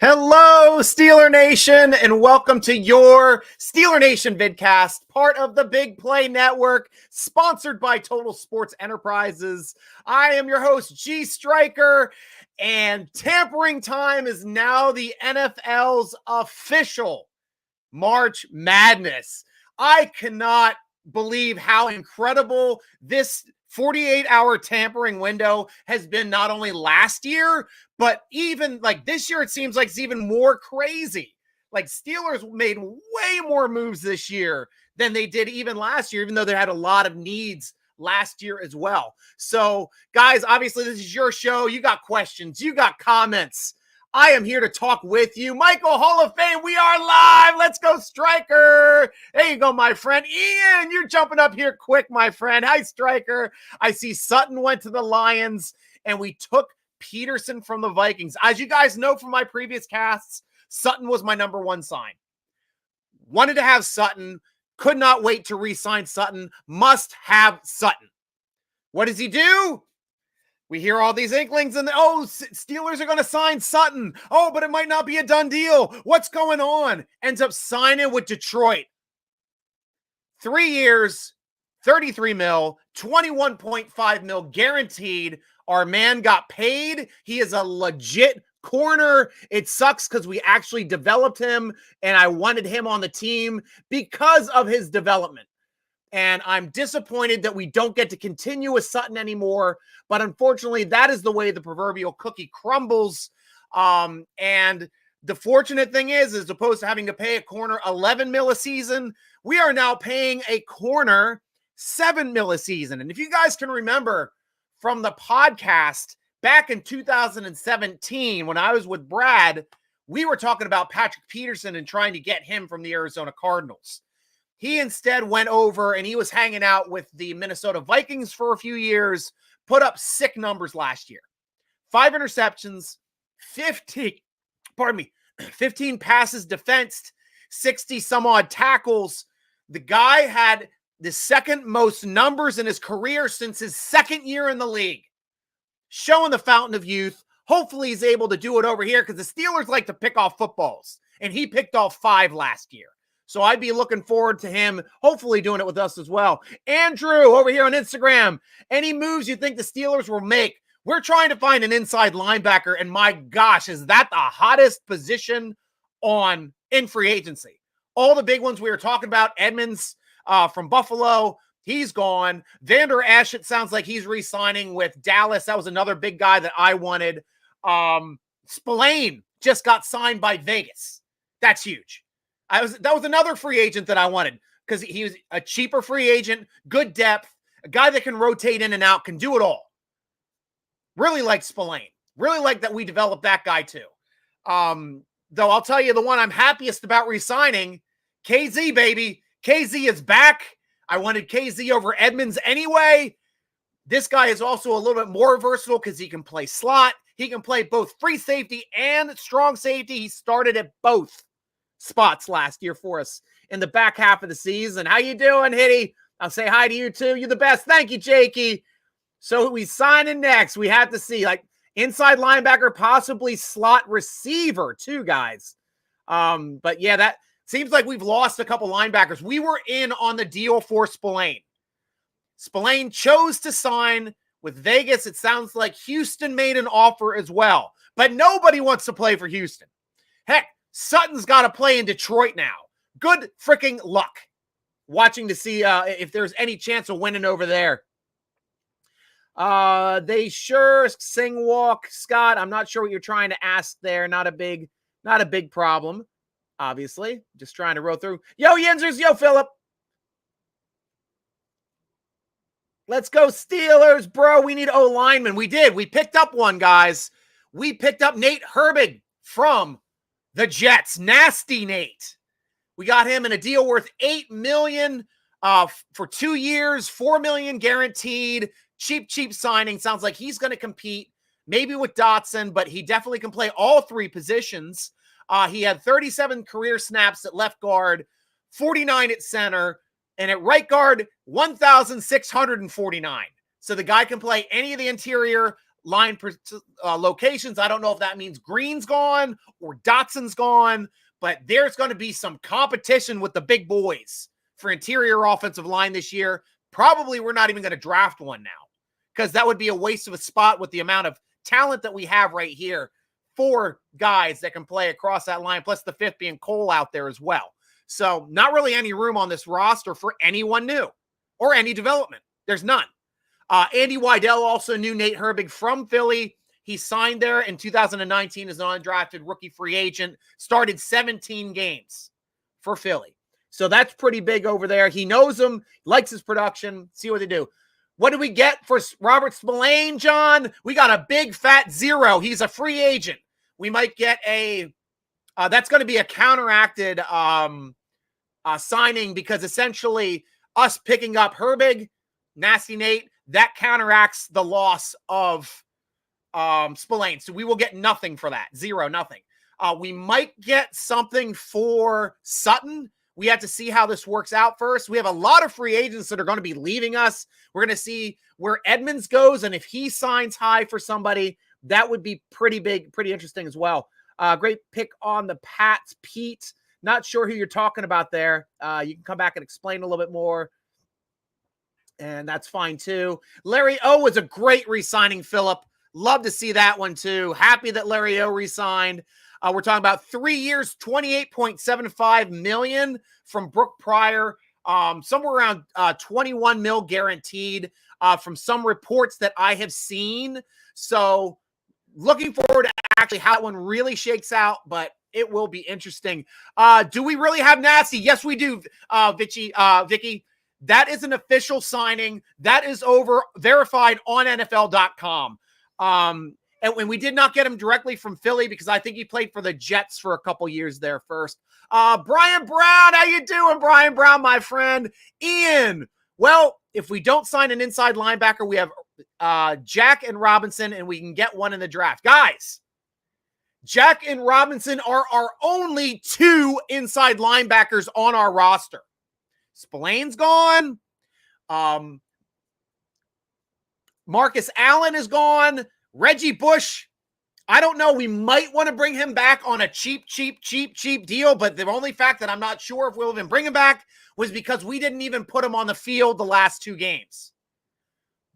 Hello, Steeler Nation, and welcome to your Steeler Nation Vidcast, part of the Big Play Network, sponsored by Total Sports Enterprises. I am your host, G.Stryker, and tampering time is now the NFL's official March Madness. I cannot believe how incredible this 48-hour tampering window has been, not only last year, but even like this year. It seems like it's even more crazy. Like, Steelers made way more moves this year than they did even last year, even though they had a lot of needs last year as well. So, guys, obviously this is your show. You got questions, you got comments. I am here to talk with you. Michael, Hall of Fame, we are live. Let's go, Stryker. There you go, my friend. Ian, you're jumping up here quick, my friend. Hi, Stryker. I see Sutton went to the Lions, and we took Peterson from the Vikings. As you guys know from my previous casts, Sutton was my number one sign. Wanted to have Sutton. Could not wait to re-sign Sutton. Must have Sutton. What does he do? We hear all these inklings, and Steelers are going to sign Sutton. Oh, but it might not be a done deal. What's going on? Ends up signing with Detroit. 3 years, 33 mil, 21.5 mil guaranteed. Our man got paid. He is a legit corner. It sucks because we actually developed him, and I wanted him on the team because of his development. And I'm disappointed that we don't get to continue with Sutton anymore. But unfortunately, that is the way the proverbial cookie crumbles. And the fortunate thing is, as opposed to having to pay a corner 11 mil a season, we are now paying a corner 7 mil a season. And if you guys can remember from the podcast back in 2017, when I was with Brad, we were talking about Patrick Peterson and trying to get him from the Arizona Cardinals. He instead went over and he was hanging out with the Minnesota Vikings for a few years, put up sick numbers last year. 5 interceptions, 15 passes defensed, 60 some odd tackles. The guy had the second most numbers in his career since his second year in the league. Showing the fountain of youth. Hopefully he's able to do it over here, because the Steelers like to pick off footballs, and he picked off 5 last year. So I'd be looking forward to him hopefully doing it with us as well. Andrew over here on Instagram, any moves you think the Steelers will make? We're trying to find an inside linebacker, and my gosh, is that the hottest position in free agency? All the big ones we were talking about, Edmonds from Buffalo, he's gone. Vander Esch, it sounds like he's re-signing with Dallas. That was another big guy that I wanted. Spillane just got signed by Vegas. That's huge. That was another free agent that I wanted, because he was a cheaper free agent, good depth, a guy that can rotate in and out, can do it all. Really like Spillane. Really like that we developed that guy too. Though I'll tell you, the one I'm happiest about re-signing, KZ, baby. KZ is back. I wanted KZ over Edmonds anyway. This guy is also a little bit more versatile because he can play slot. He can play both free safety and strong safety. He started at both spots last year for us in the back half of the season. How you doing, Hitty? I'll say hi to you too. You're the best. Thank you, Jakey. So we sign in next. We have to see, like, inside linebacker, possibly slot receiver too, guys. But yeah, that seems like we've lost a couple linebackers. We were in on the deal for Spillane. Spillane chose to sign with Vegas. It sounds like Houston made an offer as well, but nobody wants to play for Houston. Heck, Sutton's got to play in Detroit now. Good freaking luck watching to see if there's any chance of winning over there. They sure sing walk, Scott. I'm not sure what you're trying to ask there. Not a big problem, obviously. Just trying to roll through. Yo, Yenzers. Yo, Philip. Let's go, Steelers, bro. We need O-lineman. We did. We picked up one, guys. We picked up Nate Herbig from the Jets. Nasty Nate. We got him in a deal worth $8 million for 2 years, $4 million guaranteed. Cheap signing. Sounds like he's going to compete maybe with Dotson, but he definitely can play all 3 positions. He had 37 career snaps at left guard, 49 at center, and at right guard, 1,649. So the guy can play any of the interior locations. I don't know if that means Green's gone or Dotson's gone, but there's going to be some competition with the big boys for interior offensive line this year. Probably we're not even going to draft one now because that would be a waste of a spot with the amount of talent that we have right here. 4 guys that can play across that line, plus the 5th being Cole out there as well. So not really any room on this roster for anyone new or any development. There's none. Andy Weidel also knew Nate Herbig from Philly. He signed there in 2019 as an undrafted rookie free agent, started 17 games for Philly. So that's pretty big over there. He knows him, likes his production. See what they do. What do we get for Robert Spillane, John? We got a big fat 0. He's a free agent. We might get that's going to be a counteracted signing because essentially us picking up Herbig, Nasty Nate, that counteracts the loss of Spillane. So we will get nothing for that. 0, nothing. We might get something for Sutton. We have to see how this works out first. We have a lot of free agents that are going to be leaving us. We're going to see where Edmonds goes, and if he signs high for somebody, that would be pretty big, pretty interesting as well. Great pick on the Pats, Pete. Not sure who you're talking about there. You can come back and explain a little bit more, and that's fine too. Larry O was a great re-signing, Philip. Love to see that one too. Happy that Larry O re-signed. We're talking about 3 years, $28.75 million from Brooke Pryor. Somewhere around 21 mil guaranteed from some reports that I have seen. So looking forward to actually how that one really shakes out, but it will be interesting. Do we really have Nasty? Yes, we do, Vicky. That is an official signing. That is verified on NFL.com. And when we did not get him directly from Philly because I think he played for the Jets for a couple years there first. Brian Brown, how you doing, Brian Brown, my friend? Ian, well, if we don't sign an inside linebacker, we have Jack and Robinson, and we can get one in the draft. Guys, Jack and Robinson are our only 2 inside linebackers on our roster. Spillane's gone. Marcus Allen is gone. Reggie Bush, I don't know. We might want to bring him back on a cheap deal, but the only fact that I'm not sure if we'll even bring him back was because we didn't even put him on the field the last 2 games.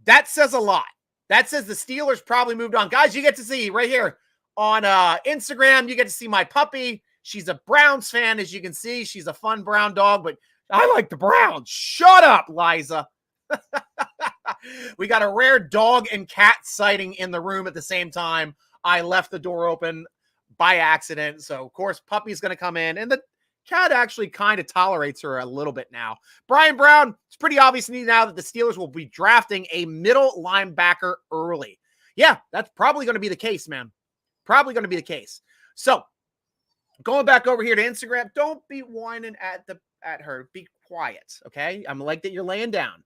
That says a lot. That says the Steelers probably moved on. Guys, you get to see right here on Instagram, you get to see my puppy. She's a Browns fan, as you can see. She's a fun brown dog, but I like the Browns. Shut up, Liza. We got a rare dog and cat sighting in the room at the same time. I left the door open by accident. So, of course, puppy's going to come in. And the cat actually kind of tolerates her a little bit now. Brian Brown, it's pretty obvious to me now that the Steelers will be drafting a middle linebacker early. Yeah, that's probably going to be the case, man. Probably going to be the case. So, going back over here to Instagram, don't be whining at her. Be quiet, okay? I'm like that you're laying down.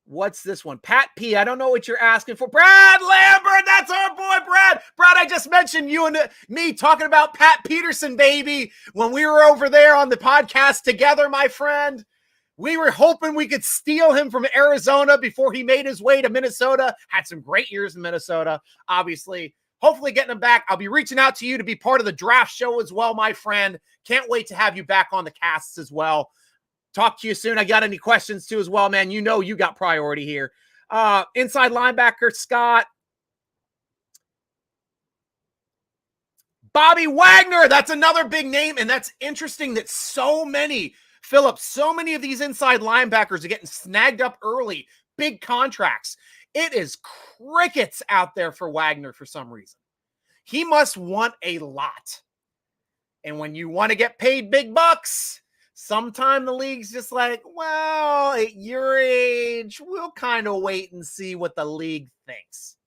What's this one? Pat P. I don't know what you're asking for. Brad Lambert, that's our boy, Brad. Brad, I just mentioned you and me talking about Pat Peterson, baby, when we were over there on the podcast together, my friend. We were hoping we could steal him from Arizona before he made his way to Minnesota. Had some great years in Minnesota, obviously. Hopefully getting him back. I'll be reaching out to you to be part of the draft show as well, my friend. Can't wait to have you back on the casts as well. Talk to you soon. I got any questions too as well, man. You know you got priority here. Inside linebacker, Scott. Bobby Wagner. That's another big name, and that's interesting that so many of these inside linebackers are getting snagged up early. Big contracts. It is crickets out there for Wagner for some reason. He must want a lot. And when you want to get paid big bucks, sometime the league's just like, well, at your age, we'll kind of wait and see what the league thinks.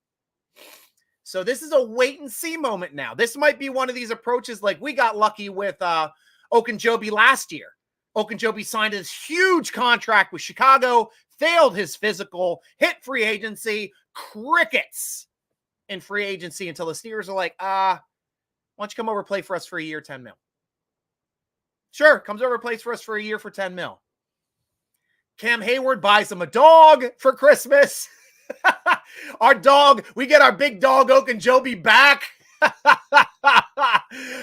So this is a wait and see moment now. This might be one of these approaches like we got lucky with Ogunjobi last year. Ogunjobi signed this huge contract with Chicago, failed his physical, hit free agency, crickets in free agency until the Steelers are like, why don't you come over and play for us for a year, 10 mil? Sure, comes over and plays for us for a year for 10 mil. Cam Hayward buys him a dog for Christmas. Our dog, we get our big dog Okunjobi back.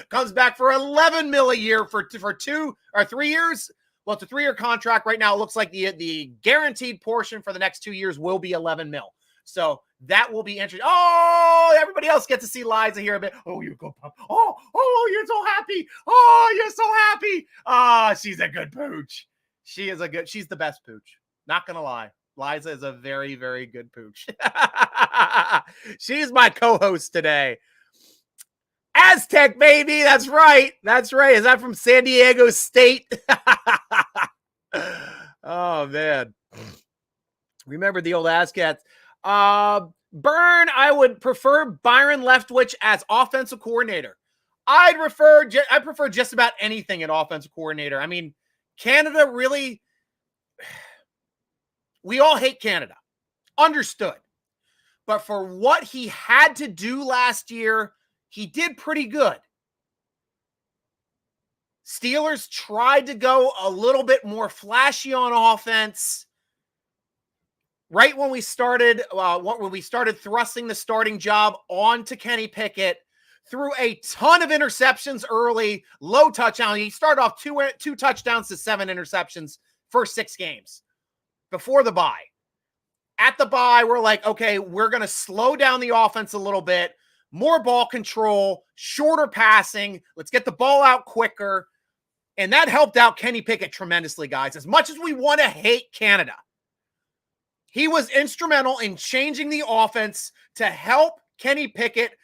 Comes back for $11 million a year for 2 or 3 years. Well, it's a 3-year contract right now. It looks like the guaranteed portion for the next 2 years will be $11 million. So that will be interesting. Oh, everybody else gets to see Liza here a bit. Oh, you go, pup. Oh, you're so happy. Oh, you're so happy. Ah, she's a good pooch. She's the best pooch. Not going to lie. Liza is a very, very good pooch. She's my co-host today. Aztec, baby. That's right. That's right. Is that from San Diego State? Oh, man. Remember the old Azcats. Burn, I would prefer Byron Leftwich as offensive coordinator. I prefer just about anything at offensive coordinator. I mean, Canada really, we all hate Canada. Understood. But for what he had to do last year, he did pretty good. Steelers tried to go a little bit more flashy on offense. Right when we started, thrusting the starting job onto Kenny Pickett, threw a ton of interceptions early, low touchdown. He started off two touchdowns to 7 interceptions first 6 games before the bye. At the bye, we're like, okay, we're going to slow down the offense a little bit, more ball control, shorter passing. Let's get the ball out quicker. And that helped out Kenny Pickett tremendously, guys. As much as we want to hate Canada, he was instrumental in changing the offense to help Kenny Pickett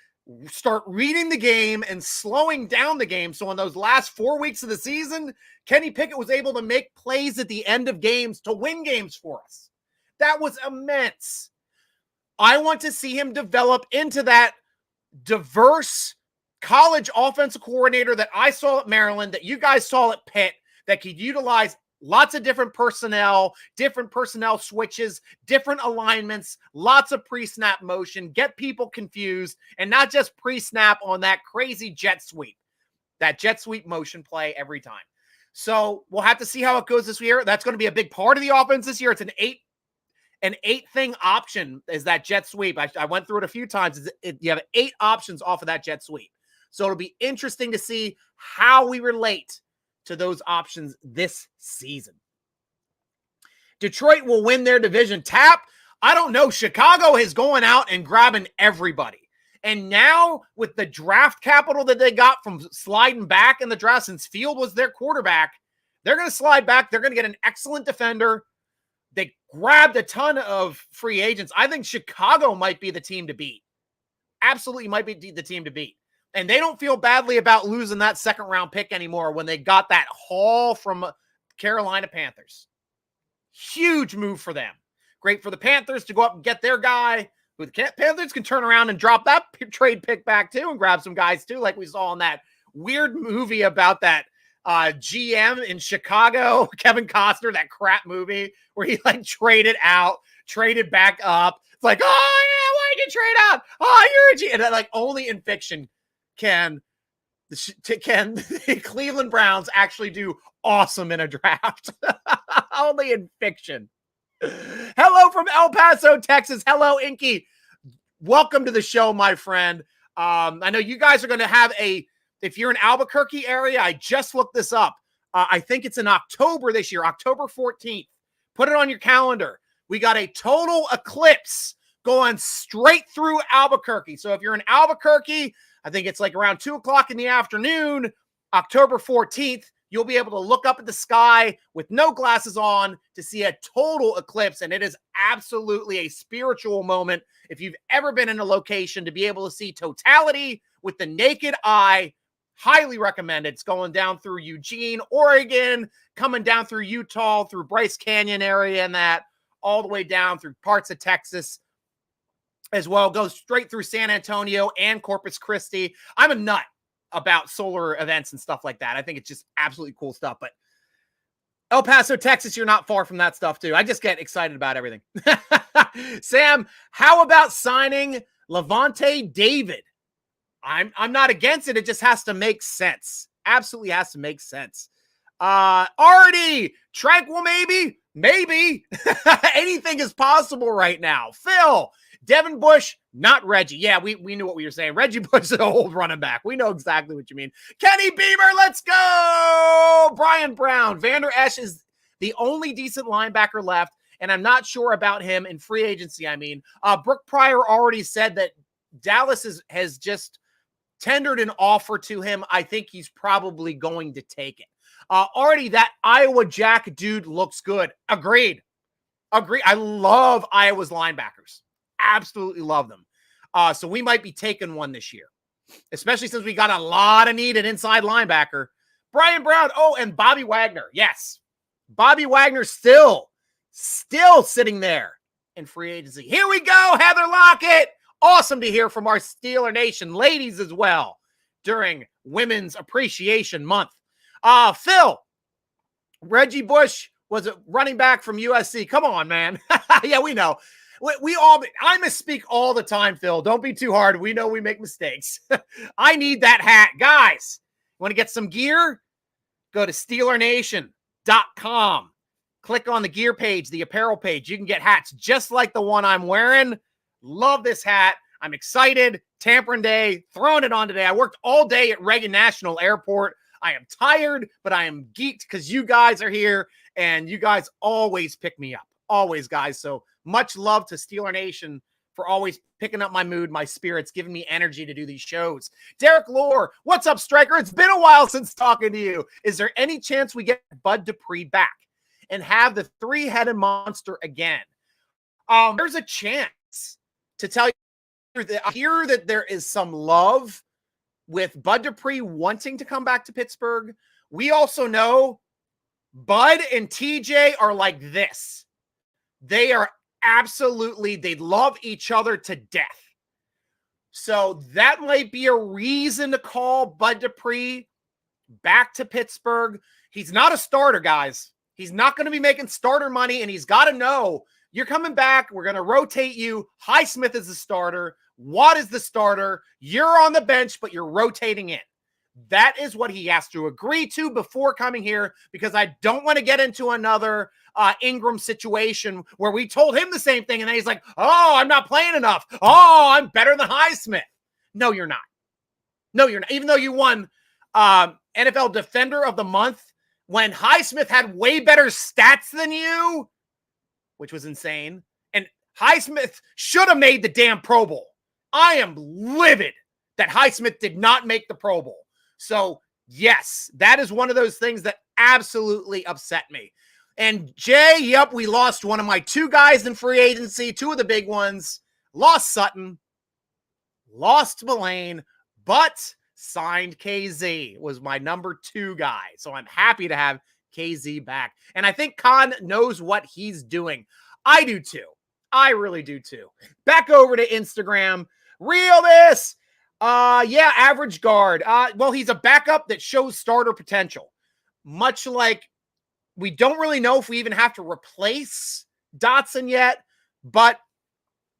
start reading the game and slowing down the game. So in those last 4 weeks of the season, Kenny Pickett was able to make plays at the end of games to win games for us. That was immense. I want to see him develop into that diverse college offensive coordinator that I saw at Maryland, that you guys saw at Pitt, that could utilize lots of different personnel switches, different alignments, lots of pre-snap motion, get people confused, and not just pre-snap on that crazy jet sweep. That jet sweep motion play every time. So we'll have to see how it goes this year. That's going to be a big part of the offense this year. It's an 8-thing option is that jet sweep. I went through it a few times. You have 8 options off of that jet sweep. So it'll be interesting to see how we relate to those options this season. Detroit will win their division. Tap, I don't know. Chicago is going out and grabbing everybody. And now with the draft capital that they got from sliding back in the draft, since Field was their quarterback, they're going to slide back. They're going to get an excellent defender. They grabbed a ton of free agents. I think Chicago might be the team to beat. Absolutely might be the team to beat. And they don't feel badly about losing that second-round pick anymore when they got that haul from Carolina Panthers. Huge move for them. Great for the Panthers to go up and get their guy. The Panthers can turn around and drop that trade pick back too and grab some guys too, like we saw in that weird movie about that GM in Chicago, Kevin Costner, that crap movie where he like traded back up. It's like, oh yeah, why'd you trade out? Oh, you're a G. And like only in fiction can the Cleveland Browns actually do awesome in a draft. Only in fiction. Hello from El Paso, Texas. Hello, Inky. Welcome to the show, my friend. I know you guys are going to have if you're in Albuquerque area, I just looked this up. I think it's in October this year, October 14th. Put it on your calendar. We got a total eclipse going straight through Albuquerque. So if you're in Albuquerque, I think it's like around 2:00 in the afternoon, October 14th, you'll be able to look up at the sky with no glasses on to see a total eclipse. And it is absolutely a spiritual moment. If you've ever been in a location to be able to see totality with the naked eye, highly recommend it. It's going down through Eugene, Oregon, coming down through Utah, through Bryce Canyon area and that, all the way down through parts of Texas as well. Goes straight through San Antonio and Corpus Christi. I'm a nut about solar events and stuff like that. I think it's just absolutely cool stuff. But El Paso, Texas, you're not far from that stuff too. I just get excited about everything. Sam, how about signing Levante David? I'm not against it. It just has to make sense. Absolutely has to make sense. Artie, tranquil maybe? Maybe. Anything is possible right now. Phil, Devin Bush, not Reggie. Yeah, we knew what we were saying. Reggie Bush is an old running back. We know exactly what you mean. Kenny Beamer, let's go! Brian Brown. Vander Esch is the only decent linebacker left, and I'm not sure about him in free agency. Brooke Pryor already said that Dallas has just tendered an offer to him. I think he's probably going to take it. Already that Iowa Jack dude looks good. Agreed. I love Iowa's linebackers. Absolutely love them. So we might be taking one this year, especially since we got a lot of need at inside linebacker. Brian Brown. Oh, and Bobby Wagner. Yes. Bobby Wagner still sitting there in free agency. Here we go, Heather Lockett. Awesome to hear from our Steeler Nation ladies as well during Women's Appreciation Month. Phil, Reggie Bush was a running back from USC. Come on, man. Yeah, we know. I misspeak all the time, Phil. Don't be too hard. We know we make mistakes. I need that hat. Guys, want to get some gear? Go to SteelerNation.com. Click on the gear page, the apparel page. You can get hats just like the one I'm wearing. Love this hat. I'm excited. Tampering Day, throwing it on today. I worked all day at Reagan National Airport. I am tired, but I am geeked because you guys are here, and you guys always pick me up. Always, guys. So much love to Steeler Nation for always picking up my mood, my spirits, giving me energy to do these shows. Derek Lohr, what's up, Stryker? It's been a while since talking to you. Is there any chance we get Bud Dupree back and have the three-headed monster again? There's a chance. To tell you that I hear that there is some love with Bud Dupree wanting to come back to Pittsburgh. We also know Bud and TJ are like this. They love each other to death. So that might be a reason to call Bud Dupree back to Pittsburgh. He's not a starter, guys. He's not going to be making starter money, and he's got to know you're coming back. We're going to rotate you. Highsmith is the starter. Watt is the starter. You're on the bench, but you're rotating in. That is what he has to agree to before coming here, because I don't want to get into another Ingram situation where we told him the same thing, and then he's like, oh, I'm not playing enough. Oh, I'm better than Highsmith. No, you're not. No, you're not. Even though you won NFL Defender of the Month when Highsmith had way better stats than you, which was insane. And Highsmith should have made the damn Pro Bowl. I am livid that Highsmith did not make the Pro Bowl. So, yes, that is one of those things that absolutely upset me. And Jay, yep, we lost one of my two guys in free agency, two of the big ones. Lost Sutton, lost Mullane, but signed KZ, was my number 2 guy. So I'm happy to have KZ back. And I think Khan knows what he's doing. I do too. I really do too. Back over to Instagram. Realness. Yeah, average guard. Well, he's a backup that shows starter potential. Much like we don't really know if we even have to replace Dotson yet, but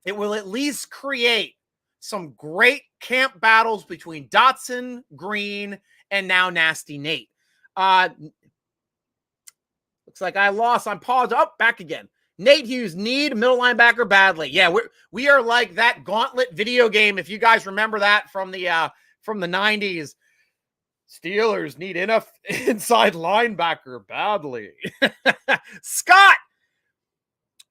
it will at least create some great camp battles between Dotson, Green, and now Nasty Nate. Looks like I lost. I'm paused. Oh, back again. Nate Hughes, need middle linebacker badly. Yeah, we are like that Gauntlet video game. If you guys remember that from the 90s, Steelers need enough inside linebacker badly. Scott,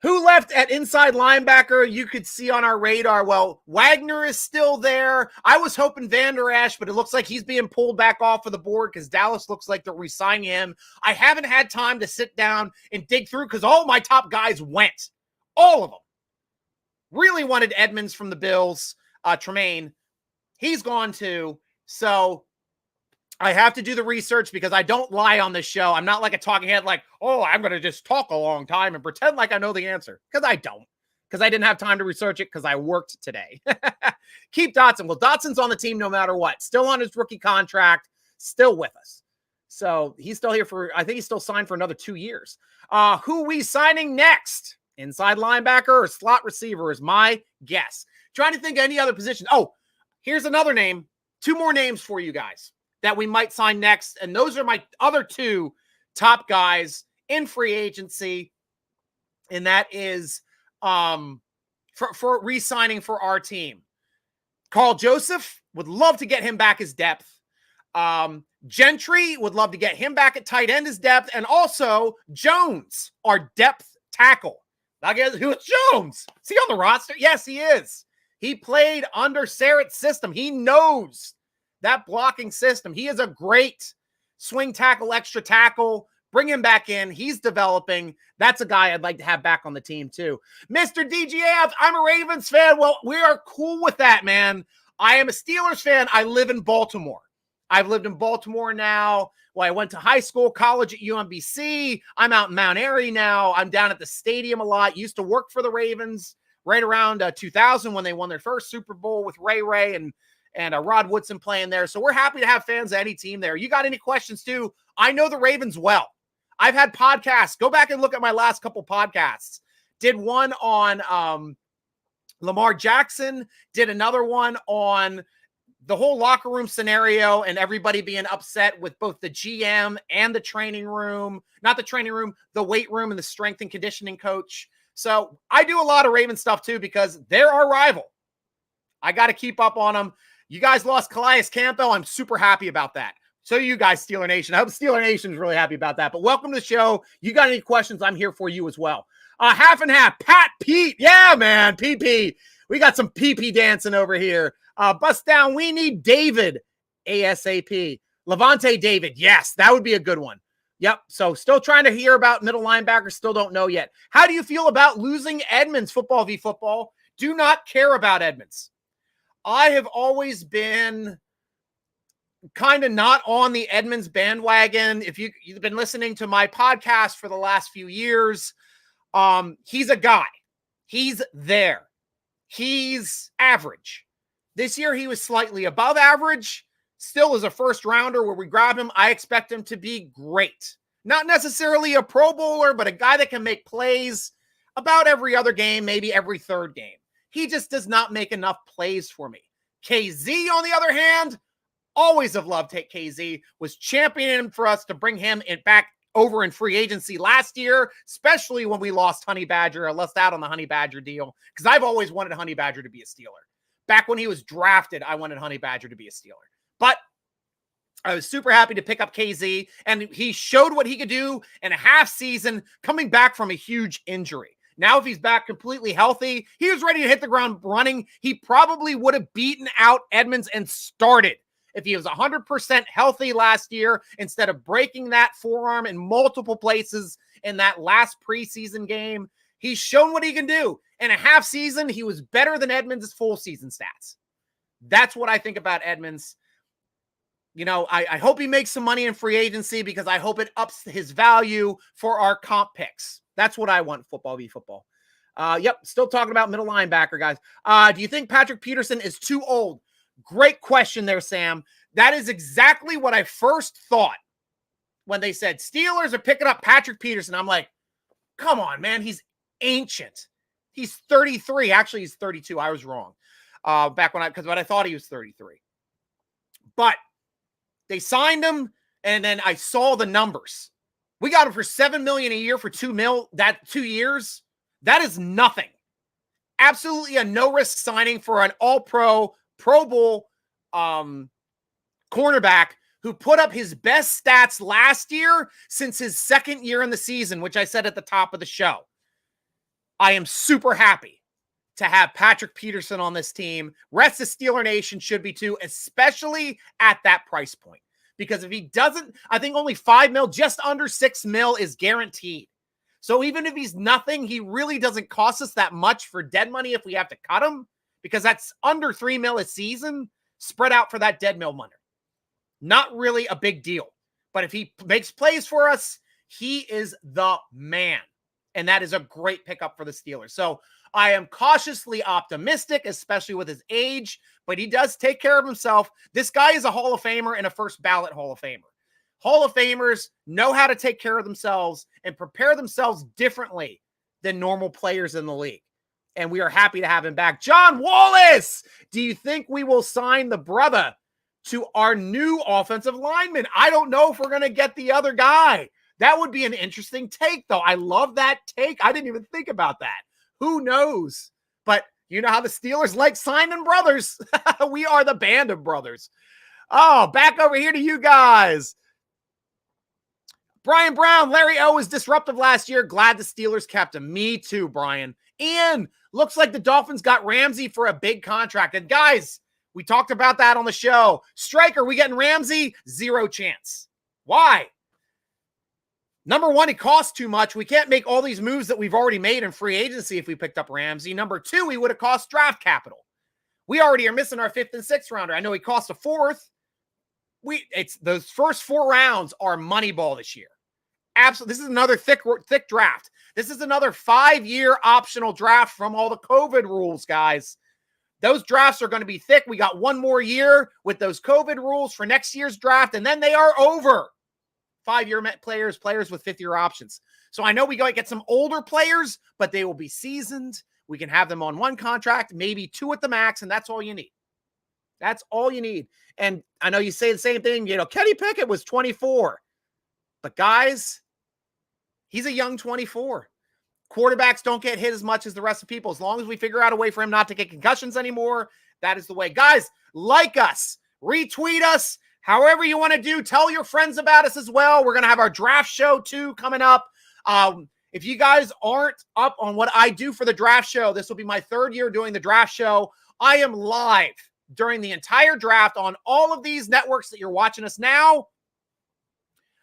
who left at inside linebacker, you could see on our radar. Well, Wagner is still there. I was hoping Vander Esch, but it looks like he's being pulled back off of the board because Dallas looks like they're re-signing him. I haven't had time to sit down and dig through because all my top guys went. All of them. Really wanted Edmonds from the Bills. Tremaine, he's gone too. So I have to do the research because I don't lie on this show. I'm not like a talking head like, oh, I'm going to just talk a long time and pretend like I know the answer. Because I don't. Because I didn't have time to research it because I worked today. Keep Dotson. Well, Dotson's on the team no matter what. Still on his rookie contract. Still with us. So he's still here for, I think he's still signed for another 2 years. Who we signing next? Inside linebacker or slot receiver is my guess. Trying to think of any other position. Oh, here's another name. 2 more names for you guys that we might sign next. And those are my other 2 top guys in free agency. And that is for re-signing for our team. Carl Joseph, would love to get him back as depth. Gentry, would love to get him back at tight end as depth. And also Jones, our depth tackle. I guess who is Jones? Is he on the roster? Yes, he is. He played under Sarrett's system. He knows that blocking system. He is a great swing tackle, extra tackle. Bring him back in. He's developing. That's a guy I'd like to have back on the team too. Mr. DGF, I'm a Ravens fan. Well, we are cool with that, man. I am a Steelers fan. I live in Baltimore. I've lived in Baltimore now. Well, I went to high school, college at UMBC. I'm out in Mount Airy now. I'm down at the stadium a lot. Used to work for the Ravens right around 2000 when they won their first Super Bowl with Ray and Rod Woodson playing there. So we're happy to have fans of any team there. You got any questions too? I know the Ravens well. I've had podcasts. Go back and look at my last couple podcasts. Did one on Lamar Jackson. Did another one on the whole locker room scenario and everybody being upset with both the GM and the training room. Not the training room, the weight room and the strength and conditioning coach. So I do a lot of Raven stuff too because they're our rival. I got to keep up on them. You guys lost Calais Campbell. I'm super happy about that. So you guys, Steeler Nation. I hope Steeler Nation is really happy about that. But welcome to the show. You got any questions? I'm here for you as well. Half and half. Pat Pete. Yeah, man. PP. We got some PP dancing over here. Bust down. We need David. ASAP. Levante David. Yes, that would be a good one. Yep. So still trying to hear about middle linebacker. Still don't know yet. How do you feel about losing Edmonds? Football v football. Do not care about Edmonds. I have always been kind of not on the Edmonds bandwagon. If you've been listening to my podcast for the last few years, he's a guy. He's there. He's average. This year, he was slightly above average. Still as a first rounder where we grab him, I expect him to be great. Not necessarily a Pro Bowler, but a guy that can make plays about every other game, maybe every third game. He just does not make enough plays for me. KZ, on the other hand, always have loved KZ, was championing for us to bring him back over in free agency last year, especially when we lost Honey Badger or lost out on the Honey Badger deal, because I've always wanted Honey Badger to be a Steeler. Back when he was drafted, I wanted Honey Badger to be a Steeler. But I was super happy to pick up KZ, and he showed what he could do in a half season coming back from a huge injury. Now, if he's back completely healthy, he was ready to hit the ground running. He probably would have beaten out Edmonds and started if he was 100% healthy last year instead of breaking that forearm in multiple places in that last preseason game. He's shown what he can do. In a half season, he was better than Edmonds' full season stats. That's what I think about Edmonds. You know, I hope he makes some money in free agency because I hope it ups his value for our comp picks. That's what I want, football v football. Yep, still talking about middle linebacker, guys. Do you think Patrick Peterson is too old? Great question there, Sam. That is exactly what I first thought when they said Steelers are picking up Patrick Peterson. I'm like, come on, man. He's ancient. He's 33. Actually, he's 32. I was wrong. Back when I thought he was 33. But they signed him, and then I saw the numbers. We got him for $7 million a year for $2 million. That 2 years. That is nothing. Absolutely a no-risk signing for an all-pro, Pro Bowl cornerback who put up his best stats last year since his second year in the season, which I said at the top of the show. I am super happy to have Patrick Peterson on this team. Rest of Steeler Nation should be too, especially at that price point. Because if he doesn't, I think only $5 million, just under $6 million is guaranteed. So even if he's nothing, he really doesn't cost us that much for dead money if we have to cut him, because that's under $3 million a season spread out for that dead million money. Not really a big deal. But if he makes plays for us, he is the man. And that is a great pickup for the Steelers. So I am cautiously optimistic, especially with his age, but he does take care of himself. This guy is a Hall of Famer and a first ballot Hall of Famer. Hall of Famers know how to take care of themselves and prepare themselves differently than normal players in the league. And we are happy to have him back. John Wallace, do you think we will sign the brother to our new offensive lineman? I don't know if we're going to get the other guy. That would be an interesting take, though. I love that take. I didn't even think about that. Who knows? But You know how the Steelers like signing brothers. We are the band of brothers. Oh, back over here to you guys. Brian Brown, Larry O was disruptive last year. Glad the Steelers kept him. Me too, Brian. And looks like the Dolphins got Ramsey for a big contract. And guys, we talked about that on the show. Stryker, we getting Ramsey? Zero chance. Why? Number one, it costs too much. We can't make all these moves that we've already made in free agency if we picked up Ramsey. Number two, he would have cost draft capital. We already are missing our 5th and 6th rounder. I know he cost a 4th. It's those first 4 rounds are Moneyball this year. Absolutely. This is another thick draft. This is another 5-year optional draft from all the COVID rules, guys. Those drafts are going to be thick. We got 1 more year with those COVID rules for next year's draft, and then they are over. 5-year players with 5th-year options. So I know we got to get some older players, but they will be seasoned. We can have them on 1 contract, maybe 2 at the max, and that's all you need. That's all you need. And I know you say the same thing. Kenny Pickett was 24. But guys, he's a young 24. Quarterbacks don't get hit as much as the rest of people. As long as we figure out a way for him not to get concussions anymore, that is the way. Guys, like us, retweet us, however you want to do. Tell your friends about us as well. We're going to have our draft show too coming up. If you guys aren't up on what I do for the draft show, this will be my 3rd year doing the draft show. I am live during the entire draft on all of these networks that you're watching us now.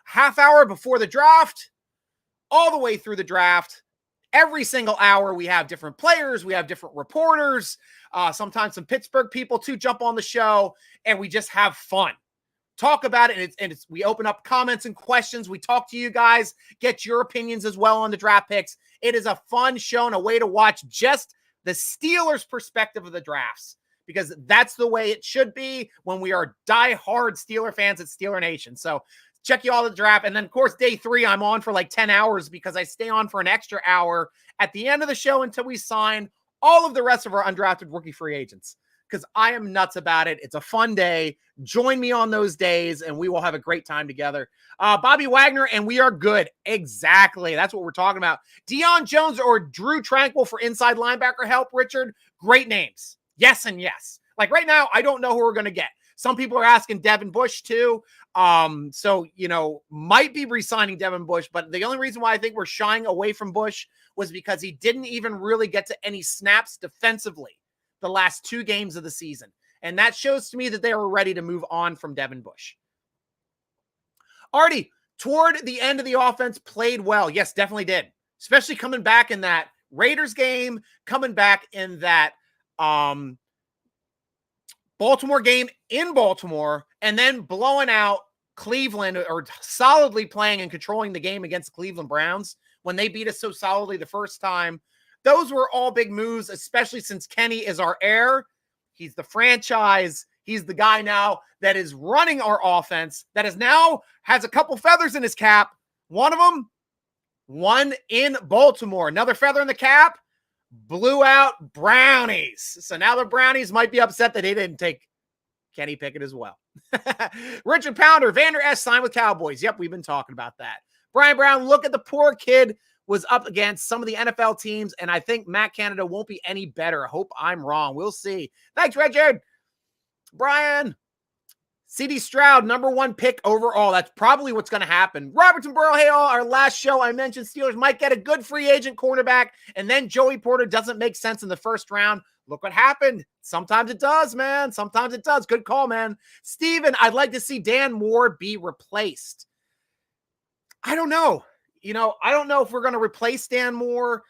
Half hour before the draft, all the way through the draft. Every single hour, we have different players. We have different reporters. Sometimes some Pittsburgh people too jump on the show, and we just have fun. Talk about it, and we open up comments and questions. We talk to you guys, get your opinions as well on the draft picks. It is a fun show and a way to watch just the Steelers' perspective of the drafts, because that's the way it should be when we are diehard Steeler fans at Steeler Nation. So check you all the draft. And then, of course, day 3, I'm on for like 10 hours because I stay on for an extra hour at the end of the show until we sign all of the rest of our undrafted rookie free agents, because I am nuts about it. It's a fun day. Join me on those days, and we will have a great time together. Bobby Wagner, and we are good. Exactly. That's what we're talking about. Deion Jones or Drew Tranquil for inside linebacker help, Richard. Great names. Yes and yes. Like right now, I don't know who we're going to get. Some people are asking Devin Bush too. So, might be re-signing Devin Bush, but the only reason why I think we're shying away from Bush was because he didn't even really get to any snaps defensively the last 2 games of the season. And that shows to me that they were ready to move on from Devin Bush. Artie, toward the end of the offense, played well. Yes, definitely did. Especially coming back in that Raiders game, coming back in that Baltimore game in Baltimore, and then blowing out Cleveland, or solidly playing and controlling the game against the Cleveland Browns when they beat us so solidly the first time. Those were all big moves, especially since Kenny is our heir. He's the franchise. He's the guy now that is running our offense, that is now has a couple feathers in his cap. One of them, one in Baltimore. Another feather in the cap, blew out Brownies. So now the Brownies might be upset that they didn't take Kenny Pickett as well. Richard Pounder, Vander S signed with Cowboys. Yep, we've been talking about that. Brian Brown, look at the poor kid was up against some of the NFL teams, and I think Matt Canada won't be any better. I hope I'm wrong. We'll see. Thanks, Richard. Brian, C.D. Stroud, number 1 pick overall. That's probably what's going to happen. Robertson Burrow, hey, all, our last show, I mentioned Steelers might get a good free agent cornerback, and then Joey Porter doesn't make sense in the first round. Look what happened. Sometimes it does, man. Sometimes it does. Good call, man. Steven, I'd like to see Dan Moore be replaced. I don't know. I don't know if we're going to replace Dan Moore.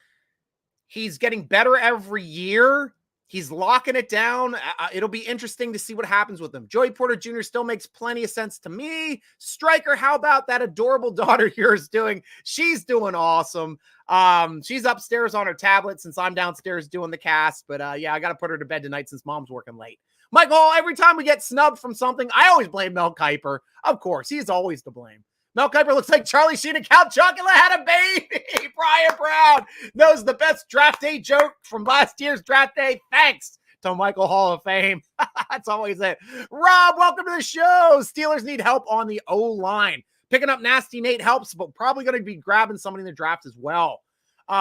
He's getting better every year. He's locking it down. It'll be interesting to see what happens with him. Joey Porter Jr. still makes plenty of sense to me. Stryker, how about that adorable daughter yours doing? She's doing awesome. She's upstairs on her tablet since I'm downstairs doing the cast. But yeah, I got to put her to bed tonight since mom's working late. Michael, every time we get snubbed from something, I always blame Mel Kiper. Of course, he's always to blame. Mel Kiper looks like Charlie Sheen and Count Chocula had a baby. Brian Brown knows the best draft day joke from last year's draft day. Thanks to Michael Hall of Fame. That's always it. Rob, welcome to the show. Steelers need help on the O-line. Picking up Nasty Nate helps, but probably going to be grabbing somebody in the draft as well.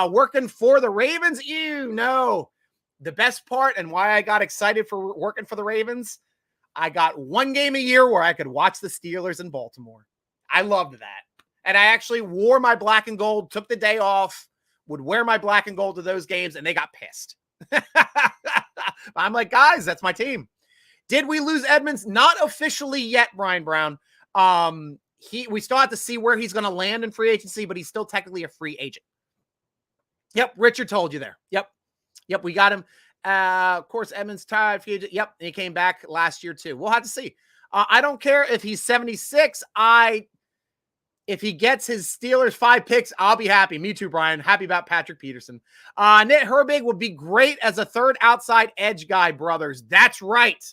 Working for the Ravens? No. the best part and why I got excited for working for the Ravens, I got one game a year where I could watch the Steelers in Baltimore. I loved that. And I actually wore my black and gold, took the day off, would wear my black and gold to those games, and they got pissed. I'm like, guys, that's my team. Did we lose Edmonds? Not officially yet, Brian Brown. We still have to see where he's going to land in free agency, but he's still technically a free agent. Yep, Richard told you there. Yep, we got him. Of course, Edmonds tied free agent. Yep, he came back last year too. We'll have to see. I don't care if he's 76. If he gets his Steelers 5 picks, I'll be happy. Me too, Brian. Happy about Patrick Peterson. Nick Herbig would be great as a third outside edge guy, brothers. That's right.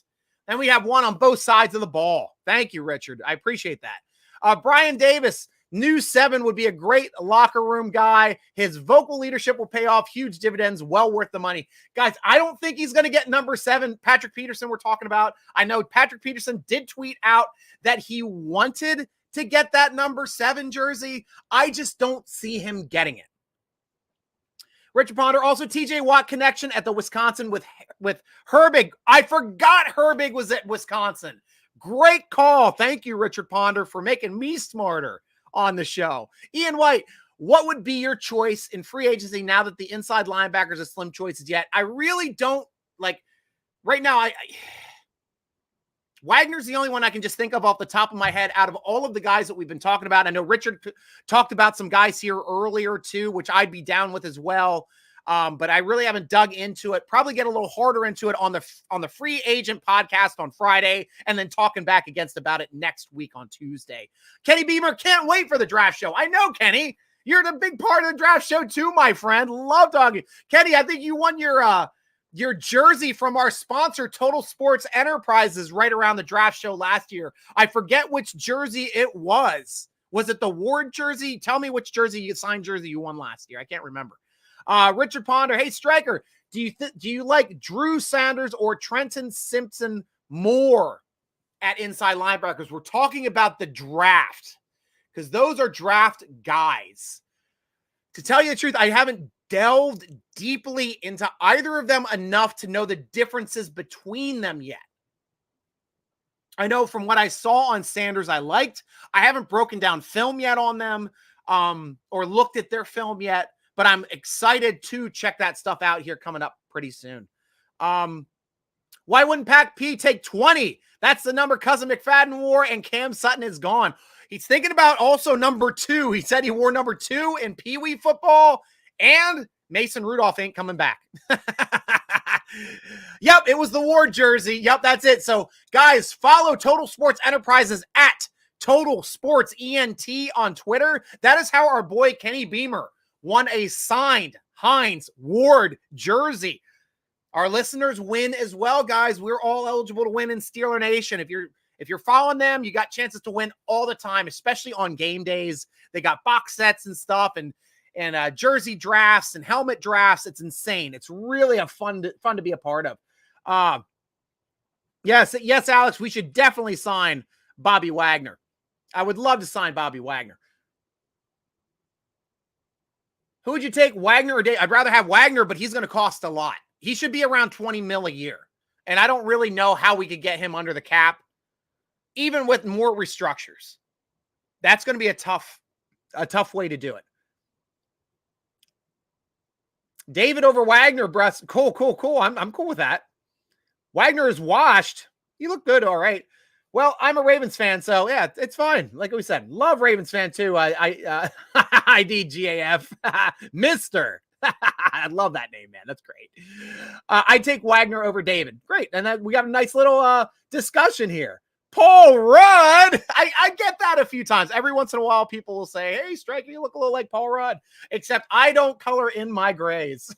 Then we have one on both sides of the ball. Thank you, Richard. I appreciate that. Brian Davis, new 7 would be a great locker room guy. His vocal leadership will pay off huge dividends, well worth the money. Guys, I don't think he's going to get number 7. Patrick Peterson we're talking about. I know Patrick Peterson did tweet out that he wanted to get that number 7 jersey. I just don't see him getting it. Richard Ponder, also TJ Watt connection at the Wisconsin with Herbig. I forgot Herbig was at Wisconsin. Great call. Thank you, Richard Ponder, for making me smarter on the show. Ian White, what would be your choice in free agency now that the inside linebackers are slim choices yet? I really don't like right now. Wagner's the only one I can just think of off the top of my head out of all of the guys that we've been talking about. I know Richard talked about some guys here earlier too, which I'd be down with as well. But I really haven't dug into it. Probably get a little harder into it on the free agent podcast on Friday, and then talking back about it next week on Tuesday. Kenny Beamer, can't wait for the draft show. I know, Kenny, you're the big part of the draft show too, my friend. Love talking. Kenny, I think you won your jersey from our sponsor, Total Sports Enterprises, right around the draft show last year. I forget which jersey it was. Was it the Ward jersey? Tell me which signed jersey you won last year. I can't remember. Richard Ponder, hey, Stryker, do you like Drew Sanders or Trenton Simpson more at inside linebackers? We're talking about the draft because those are draft guys. To tell you the truth, I haven't delved deeply into either of them enough to know the differences between them yet. I know from what I saw on Sanders, I liked. I haven't broken down film yet on them or looked at their film yet, but I'm excited to check that stuff out here coming up pretty soon. Why wouldn't Pac P take 20? That's the number Cousin McFadden wore, and Cam Sutton is gone. He's thinking about also number 2. He said he wore number 2 in Pee Wee football. And Mason Rudolph ain't coming back. Yep, it was the Ward jersey. Yep, that's it. So, guys, follow Total Sports Enterprises at Total Sports ENT on Twitter. That is how our boy Kenny Beamer won a signed Heinz Ward jersey. Our listeners win as well, guys. We're all eligible to win in Steeler Nation. If you're following them, you got chances to win all the time, especially on game days. They got box sets and stuff, and jersey drafts and helmet drafts. It's insane. It's really fun to be a part of. Yes, Alex, we should definitely sign Bobby Wagner. I would love to sign Bobby Wagner. Who would you take, Wagner or Dave? I'd rather have Wagner, but he's going to cost a lot. He should be around $20 million a year. And I don't really know how we could get him under the cap, even with more restructures. That's going to be a tough way to do it. David over Wagner, breast. Cool. I'm cool with that. Wagner is washed. You look good. All right. Well, I'm a Ravens fan, so yeah, it's fine. Like we said, love Ravens fan too. IDGAF, Mister. I love that name, man. That's great. I take Wagner over David. Great, and we got a nice little discussion here. Paul Rudd. I get that a few times. Every once in a while, people will say, "Hey, Stryker, you look a little like Paul Rudd," except I don't color in my grays.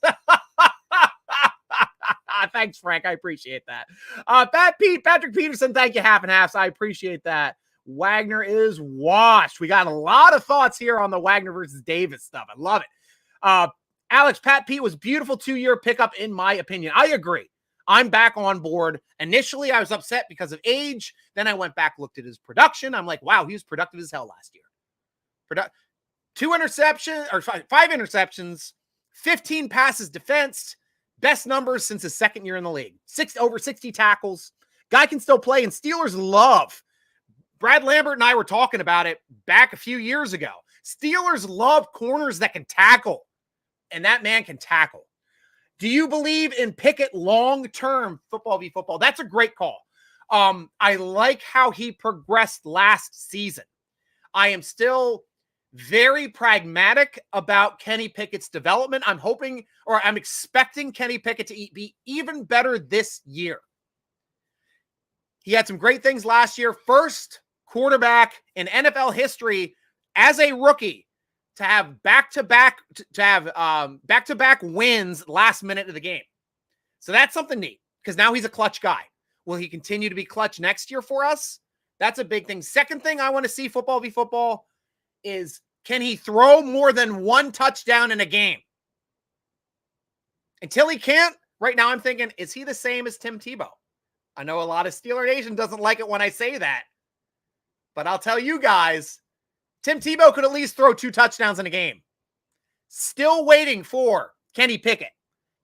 Thanks, Frank. I appreciate that. Patrick Peterson, thank you, half and halves. I appreciate that. Wagner is washed. We got a lot of thoughts here on the Wagner versus Davis stuff. I love it. Alex, Pat Pete was beautiful 2-year pickup, in my opinion. I agree. I'm back on board. Initially, I was upset because of age. Then I went back, looked at his production. I'm like, wow, he was productive as hell last year. 5 interceptions, 15 passes defensed, Best numbers since his second year in the league. Over 60 tackles. Guy can still play, and Steelers love. Brad Lambert and I were talking about it back a few years ago. Steelers love corners that can tackle, and that man can tackle. Do you believe in Pickett long-term? Football v. football. That's a great call. I like how he progressed last season. I am still very pragmatic about Kenny Pickett's development. I'm expecting Kenny Pickett to be even better this year. He had some great things last year. First quarterback in NFL history as a rookie to have back-to-back wins last minute of the game. So that's something neat because now he's a clutch guy. Will he continue to be clutch next year for us? That's a big thing. Second thing I want to see football v. football is, can he throw more than one touchdown in a game? Until he can't, right now I'm thinking, is he the same as Tim Tebow? I know a lot of Steeler Nation doesn't like it when I say that, but I'll tell you guys, Tim Tebow could at least throw 2 touchdowns in a game. Still waiting for Kenny Pickett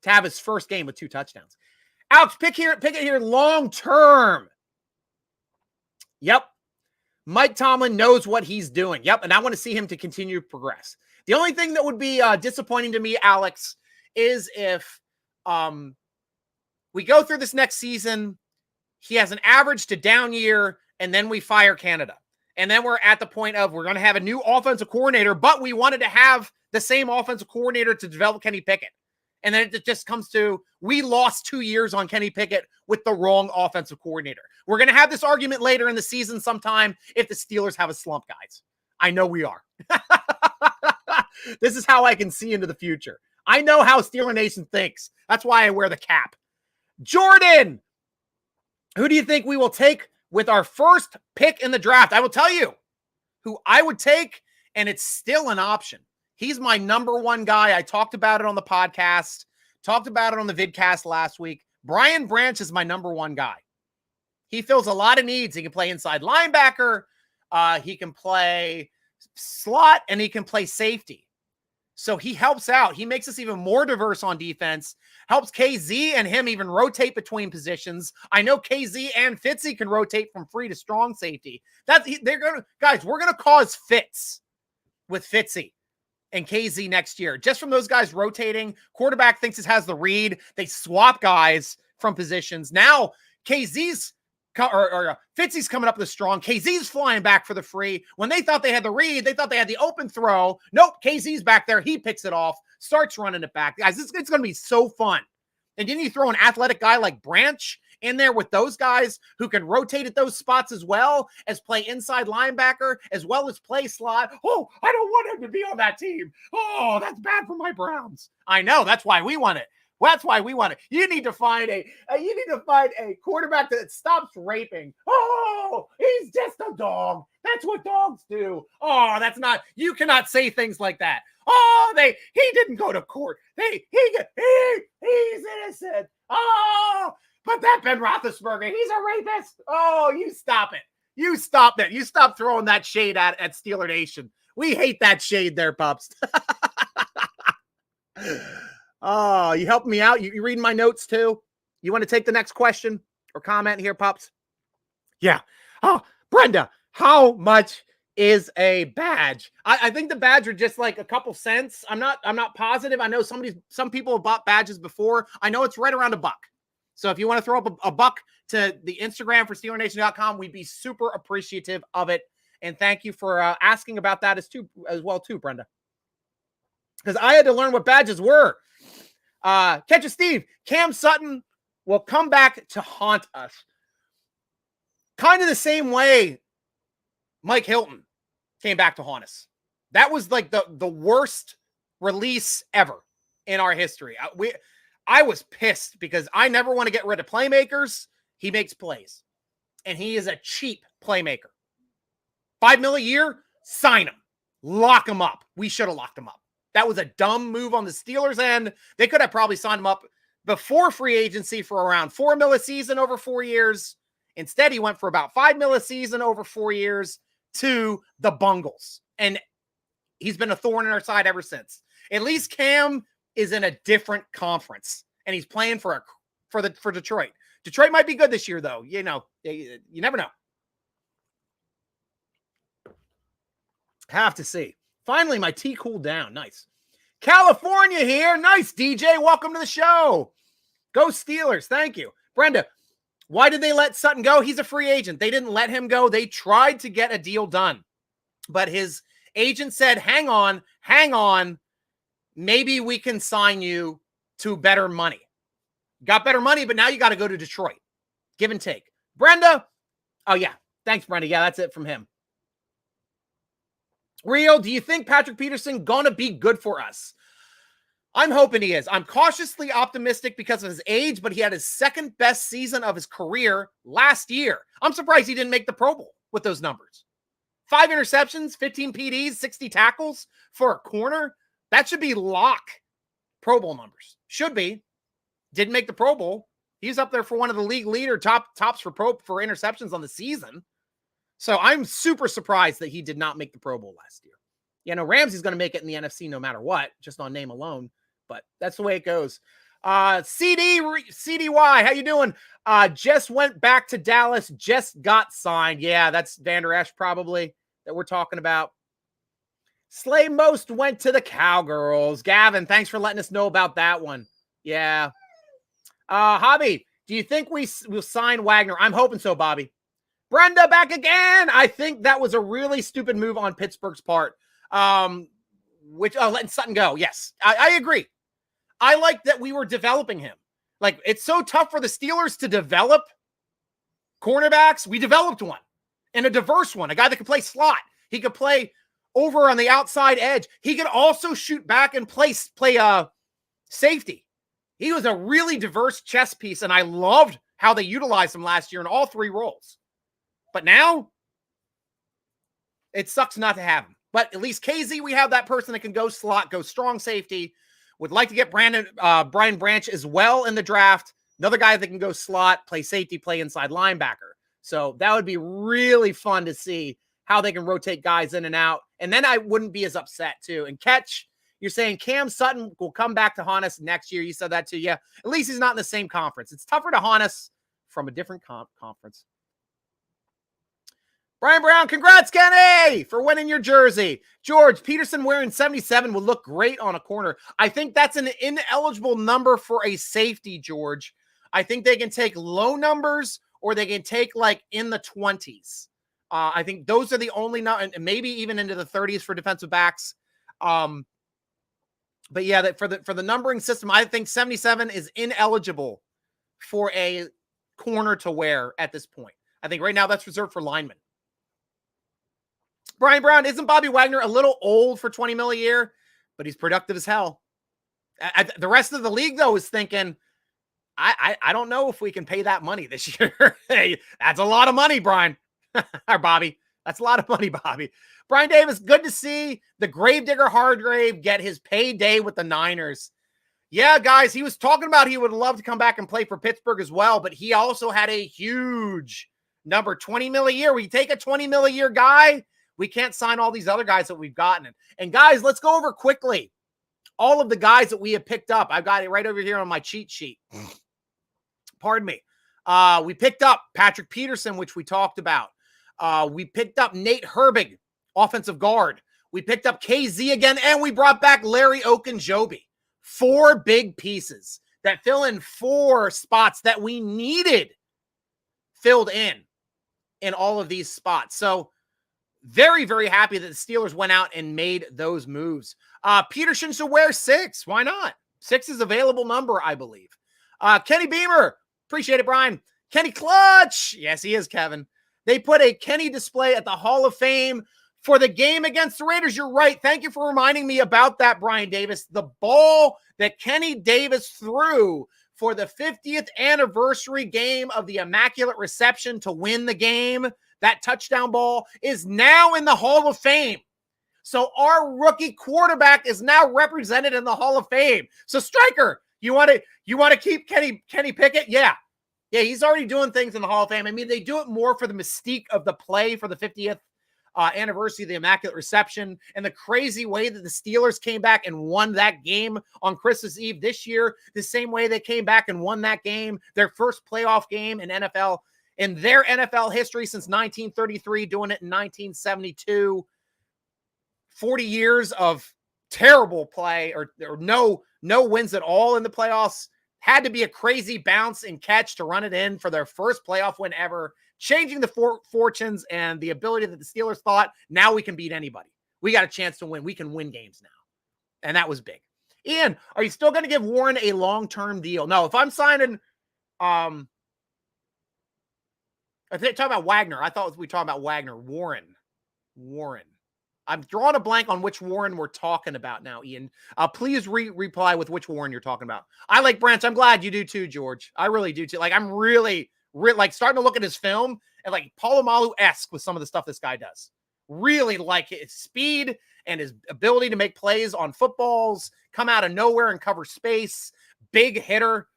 to have his first game with 2 touchdowns. Alex, Pickett here long-term. Yep. Mike Tomlin knows what he's doing. Yep. And I want to see him to continue to progress. The only thing that would be disappointing to me, Alex, is if we go through this next season, he has an average to down year, and then we fire Canada. And then we're at the point of we're going to have a new offensive coordinator, but we wanted to have the same offensive coordinator to develop Kenny Pickett. And then it just comes to, we lost 2 years on Kenny Pickett with the wrong offensive coordinator. We're going to have this argument later in the season sometime if the Steelers have a slump, guys. I know we are. This is how I can see into the future. I know how Steeler Nation thinks. That's why I wear the cap. Jordan, who do you think we will take with our first pick in the draft? I will tell you who I would take, and it's still an option. He's my number one guy. I talked about it on the podcast, talked about it on the vidcast last week. Brian Branch is my number one guy. He fills a lot of needs. He can play inside linebacker. He can play slot, and he can play safety. So he helps out. He makes us even more diverse on defense, helps KZ and him even rotate between positions. I know KZ and Fitzy can rotate from free to strong safety. We're going to cause fits with Fitzy and KZ next year. Just from those guys rotating, quarterback thinks it has the read. They swap guys from positions. Now KZ's Fitzy's coming up with a strong. KZ's flying back for the free. When they thought they had the read, they thought they had the open throw. Nope, KZ's back there. He picks it off, starts running it back. Guys, it's going to be so fun. And then you throw an athletic guy like Branch in there with those guys who can rotate at those spots as well as play inside linebacker, as well as play slot. Oh, I don't want him to be on that team. Oh, that's bad for my Browns. I know. That's why we want it. Well, that's why we want it. You need to find a quarterback that stops raping. Oh, he's just a dog. That's what dogs do. Oh, you cannot say things like that. Oh, he didn't go to court. He's innocent. Oh, but that Ben Roethlisberger, he's a rapist. Oh, you stop it. You stop it. You stop throwing that shade at Steeler Nation. We hate that shade there, pups. Oh, you helping me out? You reading my notes too? You want to take the next question or comment here, pups? Yeah. Oh, Brenda, how much is a badge? I think the badge are just like a couple cents. I'm not positive. I know some people have bought badges before. I know it's right around $1. So if you want to throw up a buck to the Instagram for SteelerNation.com, we'd be super appreciative of it. And thank you for asking about that as well, Brenda. Because I had to learn what badges were. Catch a Steve. Cam Sutton will come back to haunt us. Kind of the same way Mike Hilton came back to haunt us. That was like the worst release ever in our history. I was pissed because I never want to get rid of playmakers. He makes plays. And he is a cheap playmaker. $5 million a year, sign him. Lock him up. We should have locked him up. That was a dumb move on the Steelers' end. They could have probably signed him up before free agency for around $4 million a season over 4 years. Instead, he went for about $5 million a season over 4 years to the Bungles. And he's been a thorn in our side ever since. At least Cam is in a different conference. and he's playing for Detroit. Detroit might be good this year, though. You never know. Have to see. Finally, my tea cooled down. Nice. California here. Nice, DJ. Welcome to the show. Go Steelers. Thank you. Brenda, why did they let Sutton go? He's a free agent. They didn't let him go. They tried to get a deal done, but his agent said, hang on. Maybe we can sign you to better money. Got better money, but now you got to go to Detroit. Give and take. Brenda. Oh, yeah. Thanks, Brenda. Yeah, that's it from him. Rio, do you think Patrick Peterson going to be good for us? I'm hoping he is. I'm cautiously optimistic because of his age, but he had his second best season of his career last year. I'm surprised he didn't make the Pro Bowl with those numbers. 5 interceptions, 15 PDs, 60 tackles for a corner. That should be lock Pro Bowl numbers. Should be. Didn't make the Pro Bowl. He's up there for one of the league leader tops for interceptions on the season. So I'm super surprised that he did not make the Pro Bowl last year. Ramsey's going to make it in the NFC no matter what, just on name alone. But that's the way it goes. CDY, how you doing? Just went back to Dallas, just got signed. Yeah, that's Vander Esch probably that we're talking about. Slay Most went to the Cowgirls. Gavin, thanks for letting us know about that one. Yeah. Hobby, do you think we'll sign Wagner? I'm hoping so, Bobby. Brenda back again. I think that was a really stupid move on Pittsburgh's part. Letting Sutton go. Yes, I agree. I like that we were developing him. Like, it's so tough for the Steelers to develop cornerbacks. We developed one, and a diverse one, a guy that could play slot. He could play over on the outside edge. He could also shoot back and play safety. He was a really diverse chess piece, and I loved how they utilized him last year in all 3 roles. But now, it sucks not to have him. But at least KZ, we have that person that can go slot, go strong safety. Would like to get Brian Branch as well in the draft. Another guy that can go slot, play safety, play inside linebacker. So that would be really fun to see how they can rotate guys in and out. And then I wouldn't be as upset too. And Catch, you're saying Cam Sutton will come back to haunt us next year. You said that too. Yeah, at least he's not in the same conference. It's tougher to haunt us from a different conference. Brian Brown, congrats, Kenny, for winning your jersey. George, Peterson wearing 77 would look great on a corner. I think that's an ineligible number for a safety, George. I think they can take low numbers or they can take like in the 20s. I think those are the only, maybe even into the 30s for defensive backs. But yeah, for the numbering system, I think 77 is ineligible for a corner to wear at this point. I think right now that's reserved for linemen. Brian Brown, isn't Bobby Wagner a little old for $20 million a year? But he's productive as hell. The rest of the league, though, is thinking, I don't know if we can pay that money this year. Hey, that's a lot of money, Brian. Or Bobby. That's a lot of money, Bobby. Brian Davis, good to see the Gravedigger Hargrave get his payday with the Niners. Yeah, guys, he was talking about he would love to come back and play for Pittsburgh as well, but he also had a huge number, $20 million a year. We take a $20 million a year guy, we can't sign all these other guys that we've gotten. And guys, let's go over quickly all of the guys that we have picked up. I've got it right over here on my cheat sheet. Pardon me. We picked up Patrick Peterson, which we talked about. We picked up Nate Herbig, offensive guard. We picked up KZ again, and we brought back Larry Ogunjobi. 4 big pieces that fill in 4 spots that we needed filled in all of these spots. So very, very happy that the Steelers went out and made those moves. Peterson should wear 6. Why not? 6 is available number, I believe. Kenny Beamer. Appreciate it, Brian. Kenny Clutch. Yes, he is, Kevin. They put a Kenny display at the Hall of Fame for the game against the Raiders. You're right. Thank you for reminding me about that, Brian Davis. The ball that Kenny Davis threw for the 50th anniversary game of the Immaculate Reception to win the game, that touchdown ball, is now in the Hall of Fame. So our rookie quarterback is now represented in the Hall of Fame. So Stryker, you want to keep Kenny Pickett? Yeah. Yeah, he's already doing things in the Hall of Fame. I mean, they do it more for the mystique of the play for the 50th anniversary of the Immaculate Reception, and the crazy way that the Steelers came back and won that game on Christmas Eve this year, the same way they came back and won that game, their first playoff game in their NFL history since 1933, doing it in 1972. 40 years of terrible play or no wins at all in the playoffs. Had to be a crazy bounce and catch to run it in for their first playoff win ever, changing the fortunes and the ability that the Steelers thought, now we can beat anybody. We got a chance to win. We can win games now. And that was big. Ian, are you still going to give Warren a long-term deal? No, if I'm signing, I think talking about Wagner. I thought we were talking about Wagner. Warren. I'm drawing a blank on which Warren we're talking about now, Ian. Please reply with which Warren you're talking about. I like Branch. I'm glad you do too, George. I really do too. Like, I'm really like starting to look at his film and like Polamalu-esque with some of the stuff this guy does. Really like his speed and his ability to make plays on footballs, come out of nowhere and cover space. Big hitter.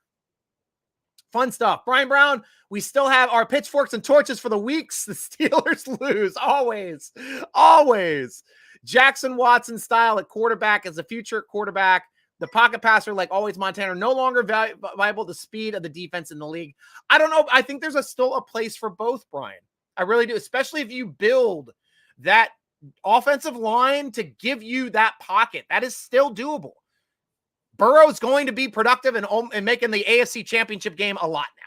Fun stuff. Brian Brown, we still have our pitchforks and torches for the weeks. The Steelers lose. Always. Jackson Watson style at quarterback as a future quarterback. The pocket passer, like always, Montana, no longer viable. The speed of the defense in the league. I don't know. I think there's still a place for both, Brian. I really do, especially if you build that offensive line to give you that pocket. That is still doable. Burrow's going to be productive and making the AFC Championship game a lot now.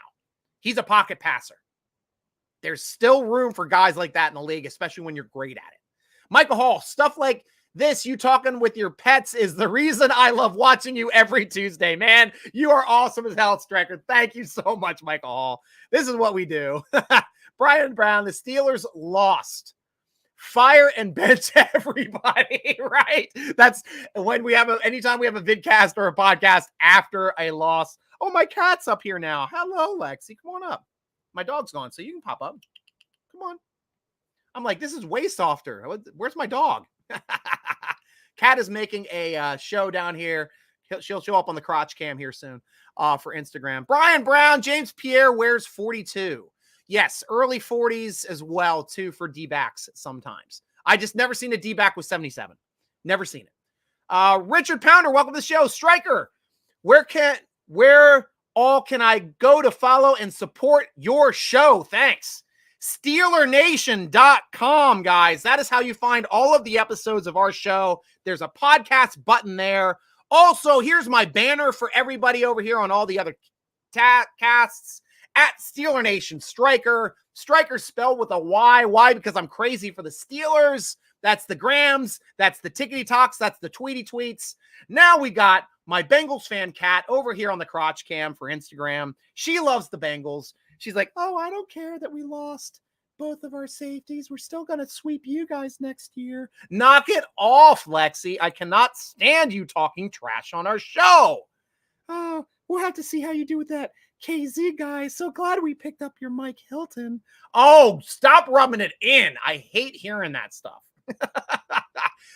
He's a pocket passer. There's still room for guys like that in the league, especially when you're great at it. Michael Hall, stuff like this, you talking with your pets, is the reason I love watching you every Tuesday, man. You are awesome as hell, Stryker. Thank you so much, Michael Hall. This is what we do. Brian Brown, the Steelers lost. Fire and bench everybody, right? That's when we have anytime we have a vidcast or a podcast after a loss. Oh, my cat's up here now. Hello, Lexi. Come on up. My dog's gone, so you can pop up. Come on. I'm like, this is way softer. Where's my dog? Cat is making a show down here. She'll show up on the crotch cam here soon for Instagram. Brian Brown, James Pierre wears 42. Yes, early 40s as well, too, for D-backs sometimes. I just never seen a D-back with 77. Never seen it. Richard Pounder, welcome to the show. Stryker, where all can I go to follow and support your show? Thanks. SteelerNation.com, guys. That is how you find all of the episodes of our show. There's a podcast button there. Also, here's my banner for everybody over here on all the other casts. At Steeler Nation, Stryker spelled with a Y. Why? Because I'm crazy for the Steelers. That's the Grams. That's the Tickety Talks. That's the Tweety Tweets. Now we got my Bengals fan Cat over here on the crotch cam for Instagram. She loves the Bengals. She's like, oh, I don't care that we lost both of our safeties. We're still going to sweep you guys next year. Knock it off, Lexi. I cannot stand you talking trash on our show. Oh, we'll have to see how you do with that KZ guy. So glad we picked up your Mike Hilton. Oh, stop rubbing it in. I hate hearing that stuff.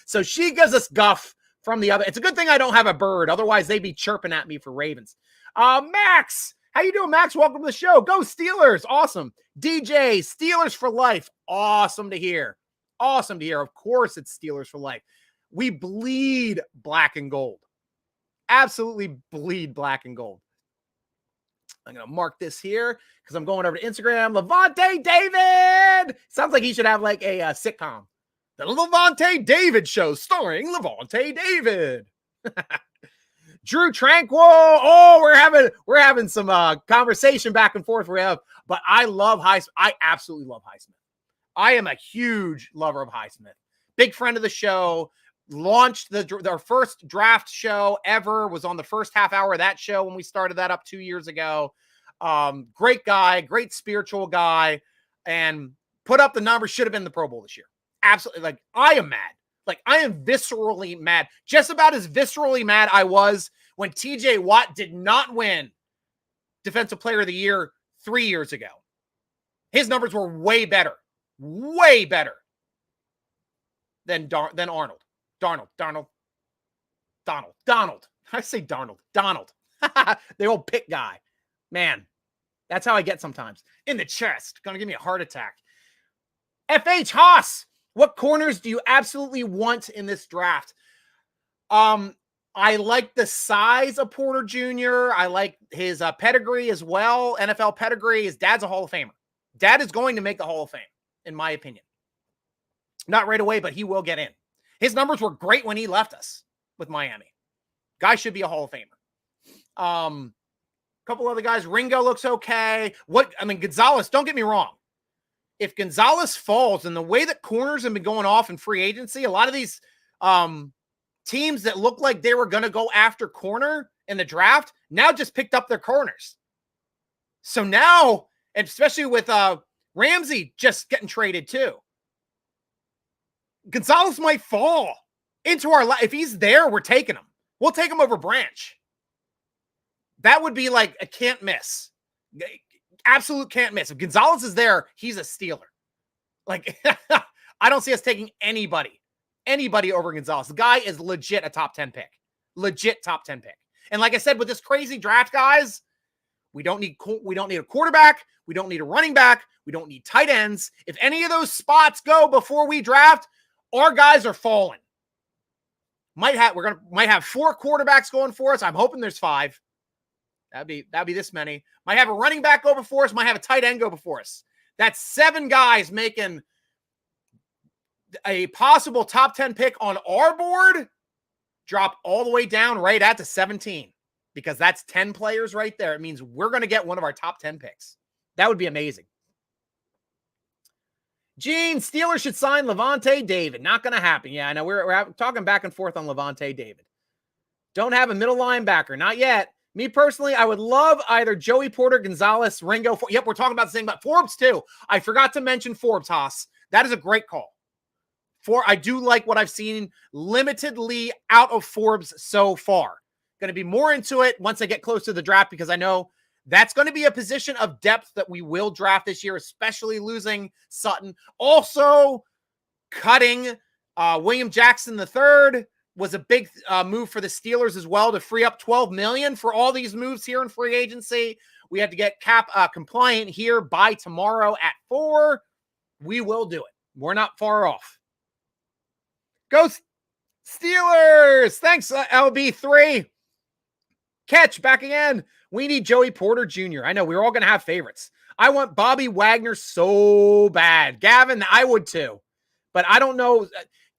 So she gives us guff from the other. It's a good thing I don't have a bird. Otherwise, they'd be chirping at me for Ravens. Max, how you doing, Max? Welcome to the show. Go Steelers. Awesome. DJ, Steelers for life. Awesome to hear. Awesome to hear. Of course, it's Steelers for life. We bleed black and gold. Absolutely bleed black and gold. I'm going to mark this here because I'm going over to Instagram. Levante David. Sounds like he should have like a sitcom. The Levante David Show starring Levante David. Drew Tranquil. Oh, we're having some conversation back and forth. But I love Highsmith. I absolutely love Highsmith. I am a huge lover of Highsmith. Big friend of the show. Launched their first draft show ever, was on the first half hour of that show when we started that up 2 years ago. Great guy, great spiritual guy, and put up the numbers. Should have been the Pro Bowl this year. Absolutely. Like, I am mad. Like, I am viscerally mad. Just about as viscerally mad I was when TJ Watt did not win Defensive Player of the Year 3 years ago. His numbers were way better than Arnold. Donald. I say Donald. The old pit guy. Man, that's how I get sometimes. In the chest. Gonna give me a heart attack. FH Haas. What corners do you absolutely want in this draft? I like the size of Porter Jr. I like his pedigree as well. NFL pedigree. His dad's a Hall of Famer. Dad is going to make the Hall of Fame, in my opinion. Not right away, but he will get in. His numbers were great when he left us with Miami. Guy should be a Hall of Famer. Couple other guys. Ringo looks okay. Gonzalez, don't get me wrong. If Gonzalez falls and the way that corners have been going off in free agency, a lot of these teams that look like they were going to go after corner in the draft now just picked up their corners. So now, and especially with Ramsey just getting traded too, Gonzalez might fall into our if he's there, we're taking him. We'll take him over Branch. That would be like a can't miss. Absolute can't miss. If Gonzalez is there, he's a Steeler. Like, I don't see us taking anybody over Gonzalez. The guy is legit a top 10 pick. Legit top 10 pick. And like I said, with this crazy draft, guys, we don't need a quarterback. We don't need a running back. We don't need tight ends. If any of those spots go before we draft, our guys are falling. Might have 4 quarterbacks going for us. I'm hoping there's 5. That'd be this many. Might have a running back go before us. Might have a tight end go before us. That's 7 guys making a possible top 10 pick on our board. Drop all the way down right at the 17, because that's 10 players right there. It means we're going to get one of our top 10 picks. That would be amazing. Gene, Steelers should sign Levante David. Not going to happen. Yeah, I know we're talking back and forth on Levante David. Don't have a middle linebacker. Not yet. Me personally, I would love either Joey Porter, Gonzalez, Ringo. Yep, we're talking about the same, but Forbes too. I forgot to mention Forbes, Haas. That is a great call. I do like what I've seen limitedly out of Forbes so far. Going to be more into it once I get close to the draft, because I know that's going to be a position of depth that we will draft this year, especially losing Sutton. Also, cutting William Jackson III was a big move for the Steelers as well, to free up $12 million for all these moves here in free agency. We have to get cap compliant here by tomorrow at 4. We will do it. We're not far off. Go Steelers! Thanks, LB3. Catch back again. We need Joey Porter Jr. I know we're all going to have favorites. I want Bobby Wagner so bad. Gavin, I would too. But I don't know.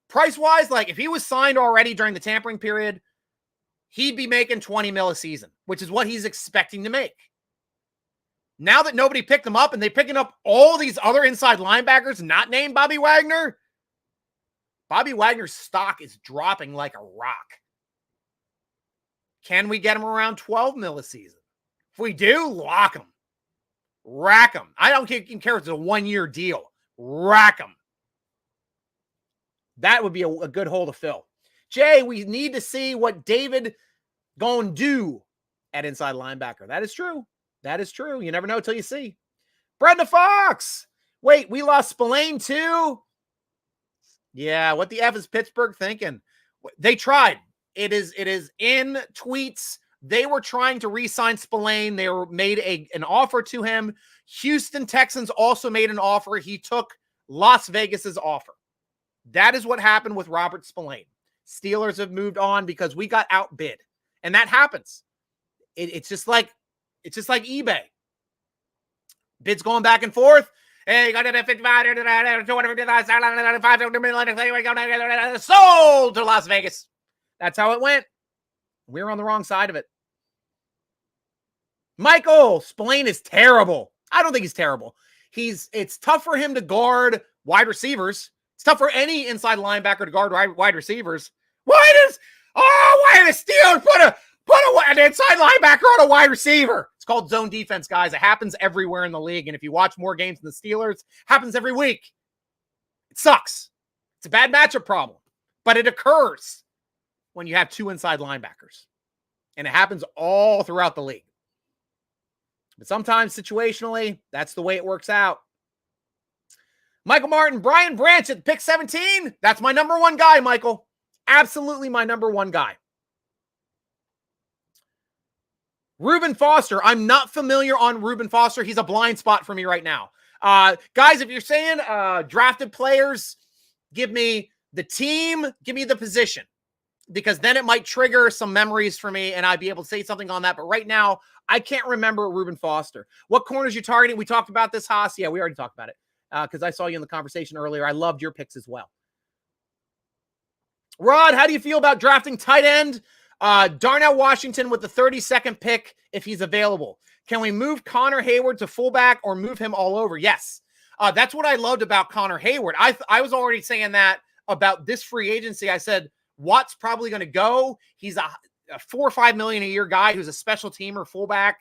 Price-wise, like if he was signed already during the tampering period, he'd be making $20 million a season, which is what he's expecting to make. Now that nobody picked him up and they're picking up all these other inside linebackers not named Bobby Wagner, Bobby Wagner's stock is dropping like a rock. Can we get him around $12 million a season? If we do, lock him. Rack him. I don't care if it's a 1-year deal. Rack him. That would be a good hole to fill. Jay, we need to see what David gonna do at inside linebacker. That is true. That is true. You never know until you see. Brenda Fox. Wait, we lost Spillane too? Yeah, what the F is Pittsburgh thinking? They tried. It is in tweets. They were trying to re-sign Spillane. They made an offer to him. Houston Texans also made an offer. He took Las Vegas's offer. That is what happened with Robert Spillane. Steelers have moved on because we got outbid. And that happens. It's just like eBay. Bids going back and forth. Hey, got it at 55, sold to Las Vegas. That's how it went. We were on the wrong side of it. Michael, Spillane is terrible. I don't think he's terrible. It's tough for him to guard wide receivers. It's tough for any inside linebacker to guard wide receivers. Why did the Steelers put an inside linebacker on a wide receiver? It's called zone defense, guys. It happens everywhere in the league. And if you watch more games than the Steelers, it happens every week. It sucks. It's a bad matchup problem. But it occurs when you have 2 inside linebackers. And it happens all throughout the league. But sometimes situationally, that's the way it works out. Michael Martin, Brian Branch at pick 17. That's my number 1 guy, Michael. Absolutely my number 1 guy. Reuben Foster. I'm not familiar on Reuben Foster. He's a blind spot for me right now. Guys, if you're saying drafted players Give me the team, give me the position, because then it might trigger some memories for me and I'd be able to say something on that. But right now, I can't remember Reuben Foster. What corners you targeting? We talked about this, Haas. Yeah, we already talked about it because I saw you in the conversation earlier. I loved your picks as well. Rod, how do you feel about drafting tight end Darnell Washington with the 32nd pick if he's available? Can we move Connor Hayward to fullback or move him all over? Yes. That's what I loved about Connor Hayward. I was already saying that about this free agency. I said, Watt's probably going to go. He's a $4 or $5 million a year guy who's a special teamer fullback,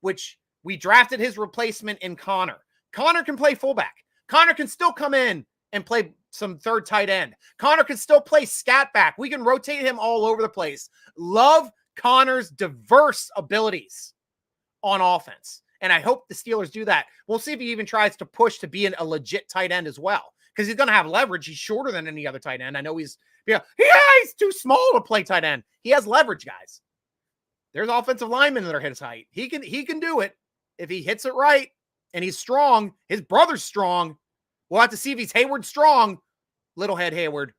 which we drafted his replacement in Connor. Connor can play fullback. Connor can still come in and play some third tight end. Connor can still play scat back. We can rotate him all over the place. Love Connor's diverse abilities on offense. And I hope the Steelers do that. We'll see if he even tries to push to be a legit tight end as well, because he's going to have leverage. He's shorter than any other tight end. I know he's too small to play tight end. He has leverage, guys. There's offensive linemen that are his height. He can do it if he hits it right, and he's strong. His brother's strong. We'll have to see if he's Hayward strong. Little head Hayward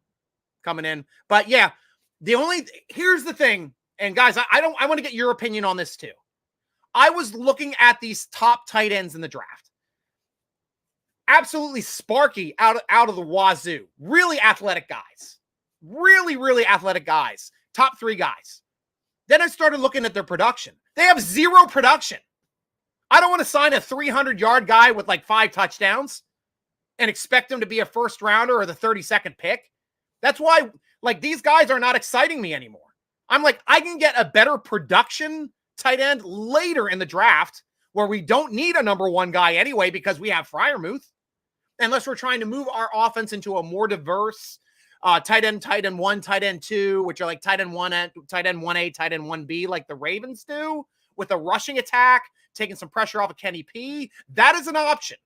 coming in. But yeah, here's the thing. And guys, I want to get your opinion on this too. I was looking at these top tight ends in the draft. Absolutely sparky out of the wazoo. Really athletic guys. Really, really athletic guys. Top 3 guys. Then I started looking at their production. They have 0 production. I don't want to sign a 300-yard guy with like 5 touchdowns and expect him to be a first rounder or the 32nd pick. That's why, like, these guys are not exciting me anymore. I'm like, I can get a better production tight end later in the draft where we don't need a number 1 guy anyway because we have Freiermuth, unless we're trying to move our offense into a more diverse tight end 1, tight end 2, which are like tight end 1, tight end 1A, tight end 1B, like the Ravens do, with a rushing attack, taking some pressure off of Kenny P. That is an option.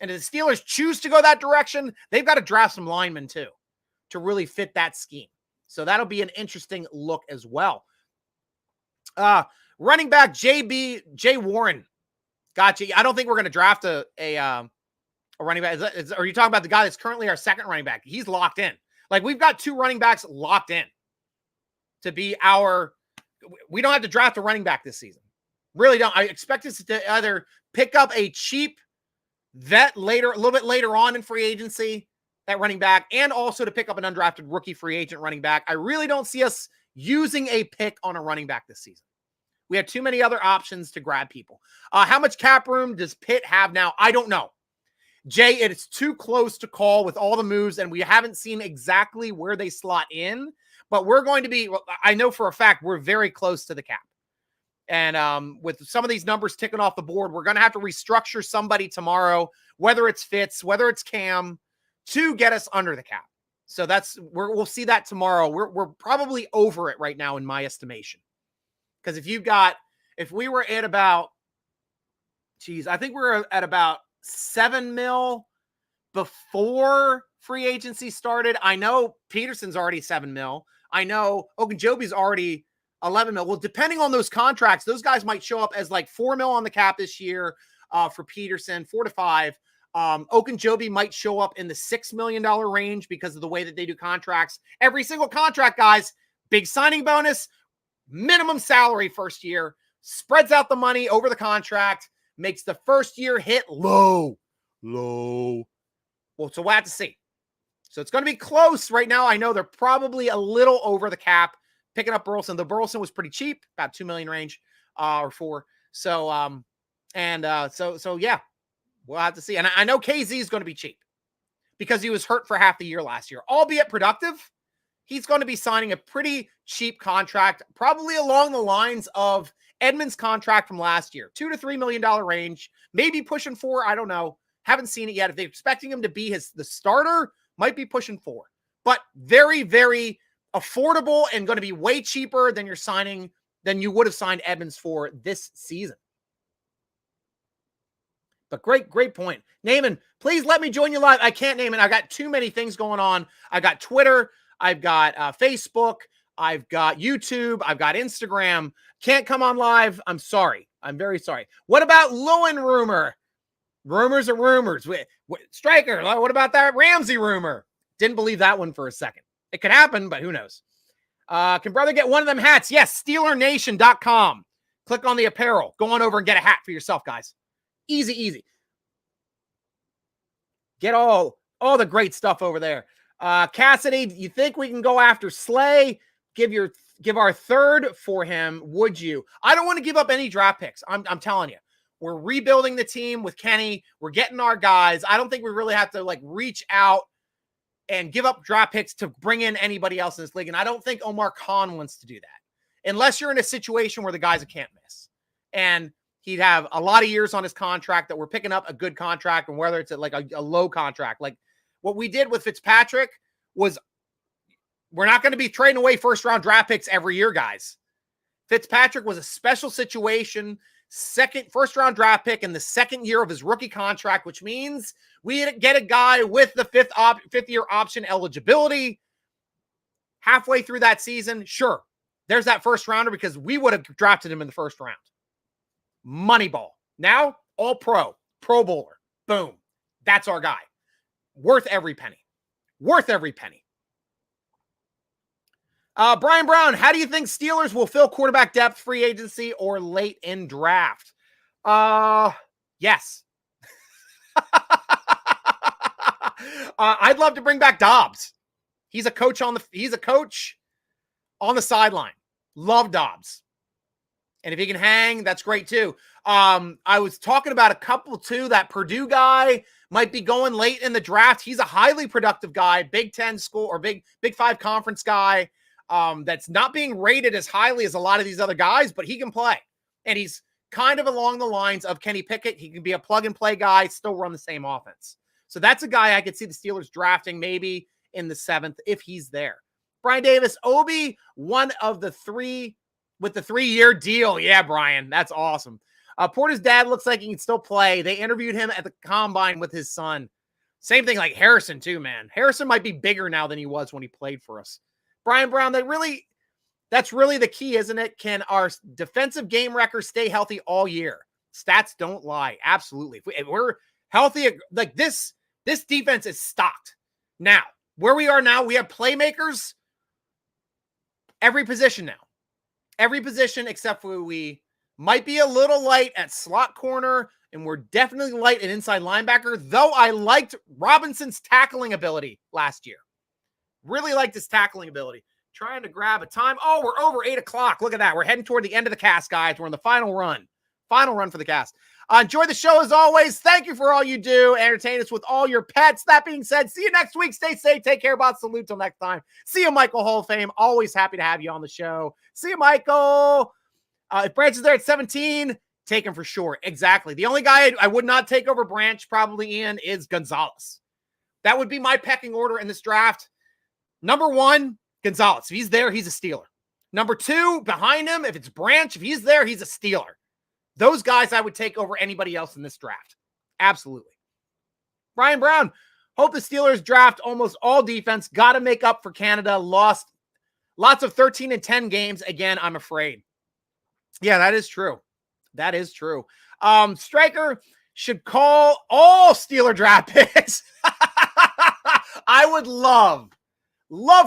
And if the Steelers choose to go that direction, they've got to draft some linemen too to really fit that scheme. So that'll be an interesting look as well. Running back Jay Warren. Gotcha. I don't think we're going to draft a running back. Are you talking about the guy that's currently our second running back? He's locked in. Like, we've got 2 running backs locked in to be we don't have to draft a running back this season. Really don't. I expect us to either pick up a cheap vet later, a little bit later on in free agency, that running back, and also to pick up an undrafted rookie free agent running back. I really don't see us using a pick on a running back this season. We have too many other options to grab people. How much cap room does Pitt have now? I don't know. Jay, it's too close to call with all the moves, and we haven't seen exactly where they slot in, but we're going to be, I know for a fact, we're very close to the cap. And with some of these numbers ticking off the board, we're going to have to restructure somebody tomorrow, whether it's Fitz, whether it's Cam, to get us under the cap. So we'll see that tomorrow. We're probably over it right now in my estimation. Because if we were at about, I think we're at about 7 mil before free agency started. I know Peterson's already 7 mil. I know Ogunjobi's already 11 mil. Well, depending on those contracts, those guys might show up as like 4 mil on the cap this year for Peterson, 4 to 5. Ogunjobi might show up in the $6 million range because of the way that they do contracts. Every single contract, guys, big signing bonus, minimum salary first year, spreads out the money over the contract, makes the first year hit low. Well, so we'll have to see. So it's going to be close right now. I know they're probably a little over the cap. Picking up Burleson. The Burleson was pretty cheap, about 2 million range, or 4. So, so yeah, we'll have to see. And I know KZ is going to be cheap because he was hurt for half the year last year, albeit productive. He's going to be signing a pretty cheap contract, probably along the lines of Edmonds' contract from last year, $2 to $3 million range, maybe pushing 4. I don't know. Haven't seen it yet. If they're expecting him to be the starter, might be pushing 4, but very, very affordable and going to be way cheaper than you would have signed Edmonds for this season. But great point. Naaman, please let me join you live. I can't, Naaman. I got too many things going on. I got Twitter. I've got Facebook. I've got YouTube. I've got Instagram. Can't come on live. I'm sorry. I'm very sorry. What about Lewin rumor? Rumors are rumors. Stryker, what about that Ramsey rumor? Didn't believe that one for a second. It could happen, but who knows? Can brother get one of them hats? Yes, SteelerNation.com. Click on the apparel. Go on over and get a hat for yourself, guys. Easy, easy. Get all the great stuff over there. Cassidy, you think we can go after Slay? Give our third for him, would you? I don't want to give up any draft picks. I'm telling you. We're rebuilding the team with Kenny. We're getting our guys. I don't think we really have to like reach out and give up draft picks to bring in anybody else in this league. And I don't think Omar Khan wants to do that unless you're in a situation where the guy's a can't miss. And he'd have a lot of years on his contract that we're picking up a good contract, and whether it's like a low contract. Like what we did with Fitzpatrick was we're not going to be trading away first-round draft picks every year, guys. Fitzpatrick was a special situation, first-round draft pick in the second year of his rookie contract, which means we get a guy with the fifth-year option eligibility halfway through that season. Sure, there's that first-rounder because we would have drafted him in the first round. Moneyball. Now, all-pro, Pro Bowler. Boom. That's our guy. Worth every penny. Worth every penny. Brian Brown, how do you think Steelers will fill quarterback depth, free agency, or late in draft? Yes. I'd love to bring back Dobbs. He's a coach on the sideline. Love Dobbs. And if he can hang, that's great too. I was talking about a couple too. That Purdue guy might be going late in the draft. He's a highly productive guy, Big Ten school or Big Five conference guy. That's not being rated as highly as a lot of these other guys, but he can play. And he's kind of along the lines of Kenny Pickett. He can be a plug-and-play guy, still run the same offense. So that's a guy I could see the Steelers drafting maybe in the 7th if he's there. Brian Davis, Obi, one of the three with the 3-year deal. Yeah, Brian, that's awesome. Porter's dad looks like he can still play. They interviewed him at the combine with his son. Same thing like Harrison too, man. Harrison might be bigger now than he was when he played for us. Brian Brown, that's really the key, isn't it? Can our defensive game records stay healthy all year? Stats don't lie. Absolutely. If we're healthy, like this defense is stocked. Now, where we are now, we have playmakers every position now. Every position except for we might be a little light at slot corner, and we're definitely light at inside linebacker, though I liked Robinson's tackling ability last year. Really liked his tackling ability. Trying to grab a time. Oh, we're over 8 o'clock. Look at that. We're heading toward the end of the cast, guys. We're in the final run. Final run for the cast. Enjoy the show as always. Thank you for all you do. Entertain us with all your pets. That being said, see you next week. Stay safe. Take care. Bot salute till next time. See you, Michael Hall of Fame. Always happy to have you on the show. See you, Michael. If Branch is there at 17, take him for sure. Exactly. The only guy I would not take over Branch, probably Ian, is Gonzalez. That would be my pecking order in this draft. Number 1, Gonzalez. If he's there, he's a Steeler. Number 2, behind him, if it's Branch, if he's there, he's a Steeler. Those guys I would take over anybody else in this draft. Absolutely. Brian Brown, hope the Steelers draft almost all defense. Got to make up for Canada. Lost lots of 13-10 games. Again, I'm afraid. Yeah, that is true. That is true. Stryker should call all Steeler draft picks. I would love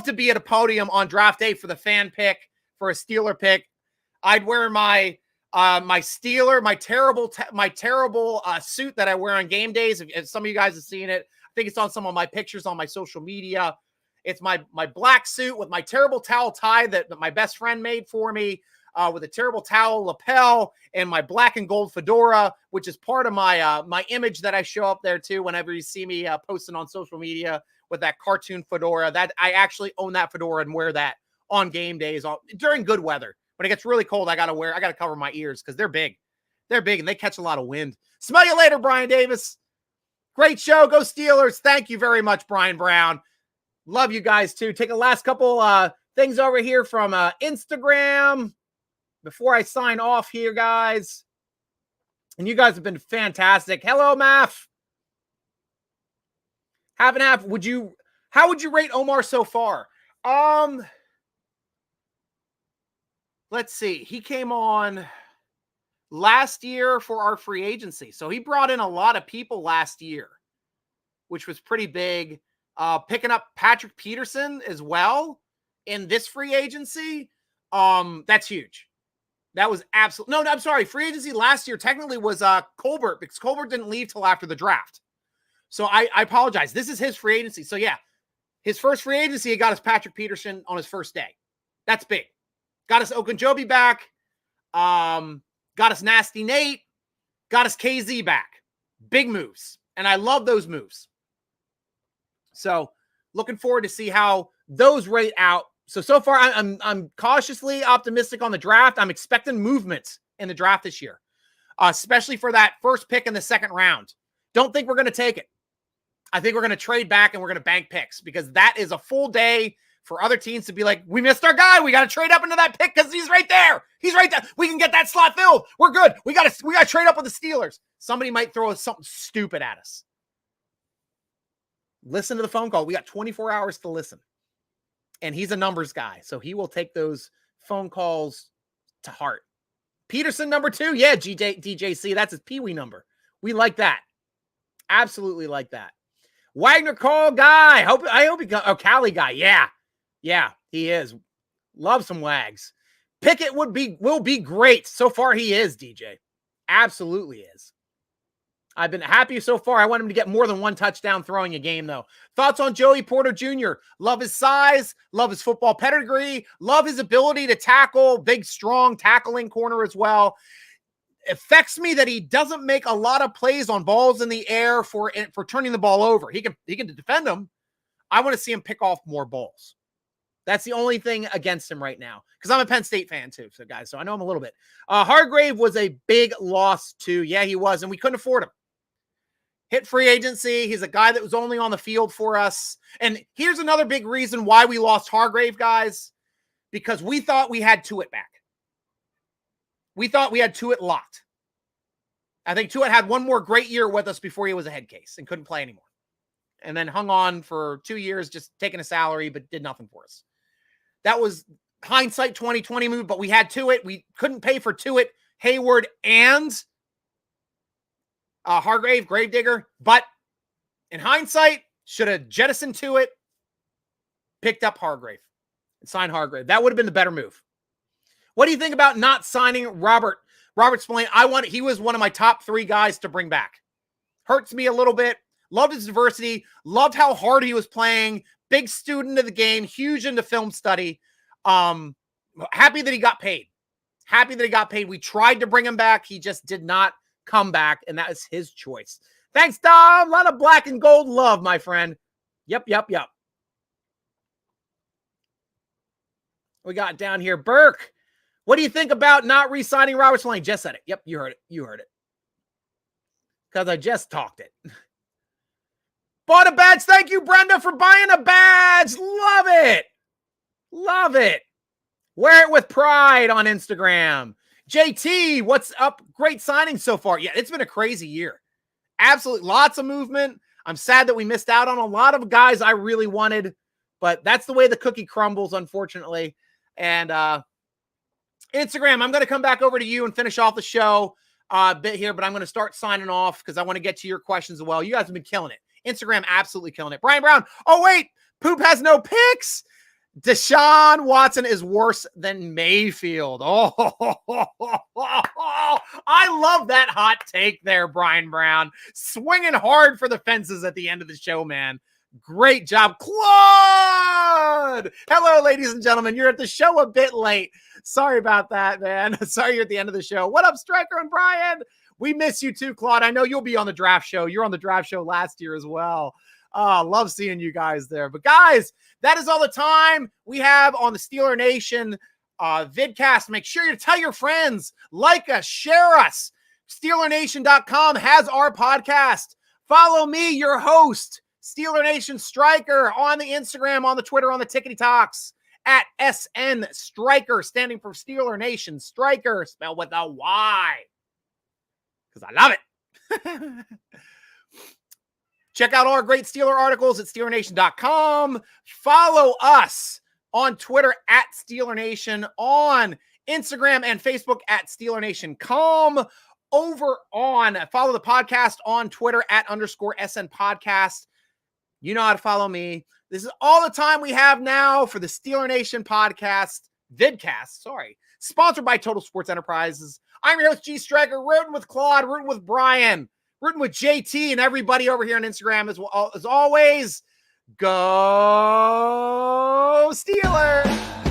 to be at a podium on draft day for the fan pick, for a Steeler pick. I'd wear my terrible suit that I wear on game days. If some of you guys have seen it, I think it's on some of my pictures on my social media. It's my black suit with my terrible towel tie that my best friend made for me, with a terrible towel lapel, and my black and gold fedora, which is part of my my image that I show up there too whenever you see me posting on social media with that cartoon fedora. That I actually own that fedora and wear that on game days during good weather. When it gets really cold, I got to cover my ears because they're big. They're big and they catch a lot of wind. Smell you later, Brian Davis. Great show. Go Steelers. Thank you very much, Brian Brown. Love you guys too. Take a last couple things over here from Instagram before I sign off here, guys. And you guys have been fantastic. Hello, Math. Half and half. How would you rate Omar so far? Let's see. He came on last year for our free agency. So he brought in a lot of people last year, which was pretty big. Picking up Patrick Peterson as well in this free agency. That's huge. That was absolutely no, I'm sorry. Free agency last year technically was Colbert, because Colbert didn't leave till after the draft. So I apologize. This is his free agency. So yeah, his first free agency, he got us Patrick Peterson on his first day. That's big. Got us Ogunjobi back. Got us Nasty Nate. Got us KZ back. Big moves. And I love those moves. So looking forward to see how those rate out. So far, I'm cautiously optimistic on the draft. I'm expecting movement in the draft this year, especially for that first pick in the second round. Don't think we're going to take it. I think we're going to trade back and we're going to bank picks, because that is a full day for other teams to be like, we missed our guy. We got to trade up into that pick because he's right there. He's right there. We can get that slot filled. We're good. We got to trade up with the Steelers. Somebody might throw something stupid at us. Listen to the phone call. We got 24 hours to listen. And he's a numbers guy, so he will take those phone calls to heart. Peterson, number 2. Yeah, DJC. That's his Pee-wee number. We like that. Absolutely like that. Wagner call guy. I hope he got Cali guy. Yeah, he is. Love some Wags. Pickett will be great. So far, he is, DJ. Absolutely is. I've been happy so far. I want him to get more than one touchdown throwing a game, though. Thoughts on Joey Porter Jr.? Love his size. Love his football pedigree. Love his ability to tackle. Big, strong tackling corner as well. Affects me that he doesn't make a lot of plays on balls in the air for turning the ball over. He can defend them. I want to see him pick off more balls. That's the only thing against him right now, because I'm a Penn State fan too. So guys, so I know him a little bit. Hargrave was a big loss too. Yeah, he was, and we couldn't afford him. Hit free agency. He's a guy that was only on the field for us. And here's another big reason why we lost Hargrave, guys, because we thought we had Tuitt back. We thought we had Tuitt locked. I think Tuitt had one more great year with us before he was a head case and couldn't play anymore. And then hung on for 2 years, just taking a salary, but did nothing for us. That was hindsight 2020 move, but we had Tuitt. We couldn't pay for Tuitt, Hayward, and Hargrave, Gravedigger. But in hindsight, should have jettisoned Tuitt, picked up Hargrave, and signed Hargrave. That would have been the better move. What do you think about not signing Robert Spillane? He was one of my top 3 guys to bring back. Hurts me a little bit. Loved his diversity. Loved how hard he was playing. Big student of the game. Huge into film study. Happy that he got paid. We tried to bring him back. He just did not come back, and that is his choice. Thanks, Dom. A lot of black and gold love, my friend. Yep. We got down here. Burke, what do you think about not re-signing Robert Spillane? Just said it. Yep, you heard it. Because I just talked it. Bought a badge. Thank you, Brenda, for buying a badge. Love it. Wear it with pride on Instagram. JT, what's up? Great signing so far. Yeah, it's been a crazy year. Absolutely. Lots of movement. I'm sad that we missed out on a lot of guys I really wanted, but that's the way the cookie crumbles, unfortunately. And Instagram, I'm going to come back over to you and finish off the show a bit here, but I'm going to start signing off because I want to get to your questions as well. You guys have been killing it. Instagram, absolutely killing it. Brian Brown. Oh, wait. Poop has no picks. Deshaun Watson is worse than Mayfield. Oh, I love that hot take there, Brian Brown. Swinging hard for the fences at the end of the show, man. Great job. Claude! Hello, ladies and gentlemen. You're at the show a bit late. Sorry about that, man. Sorry you're at the end of the show. What up, Stryker and Brian? We miss you too, Claude. I know you'll be on the draft show. You're on the draft show last year as well. Love seeing you guys there. But guys, that is all the time we have on the Steeler Nation vidcast. Make sure you tell your friends, like us, share us. SteelerNation.com has our podcast. Follow me, your host, Steeler Nation Stryker, on the Instagram, on the Twitter, on the Tickety Talks, at SN Stryker, standing for Steeler Nation Stryker, spelled with a Y. Because I love it. Check out all our great Steeler articles at SteelerNation.com. Follow us on Twitter at Steeler Nation, on Instagram and Facebook at Steeler Nation. Follow the podcast on Twitter at _SN Podcast. You know how to follow me. This is all the time we have now for the Steeler Nation podcast, Vidcast, sponsored by Total Sports Enterprises. I'm your host, G.Stryker, rooting with Claude, rooting with Brian, rooting with JT, and everybody over here on Instagram as always. Go Steelers!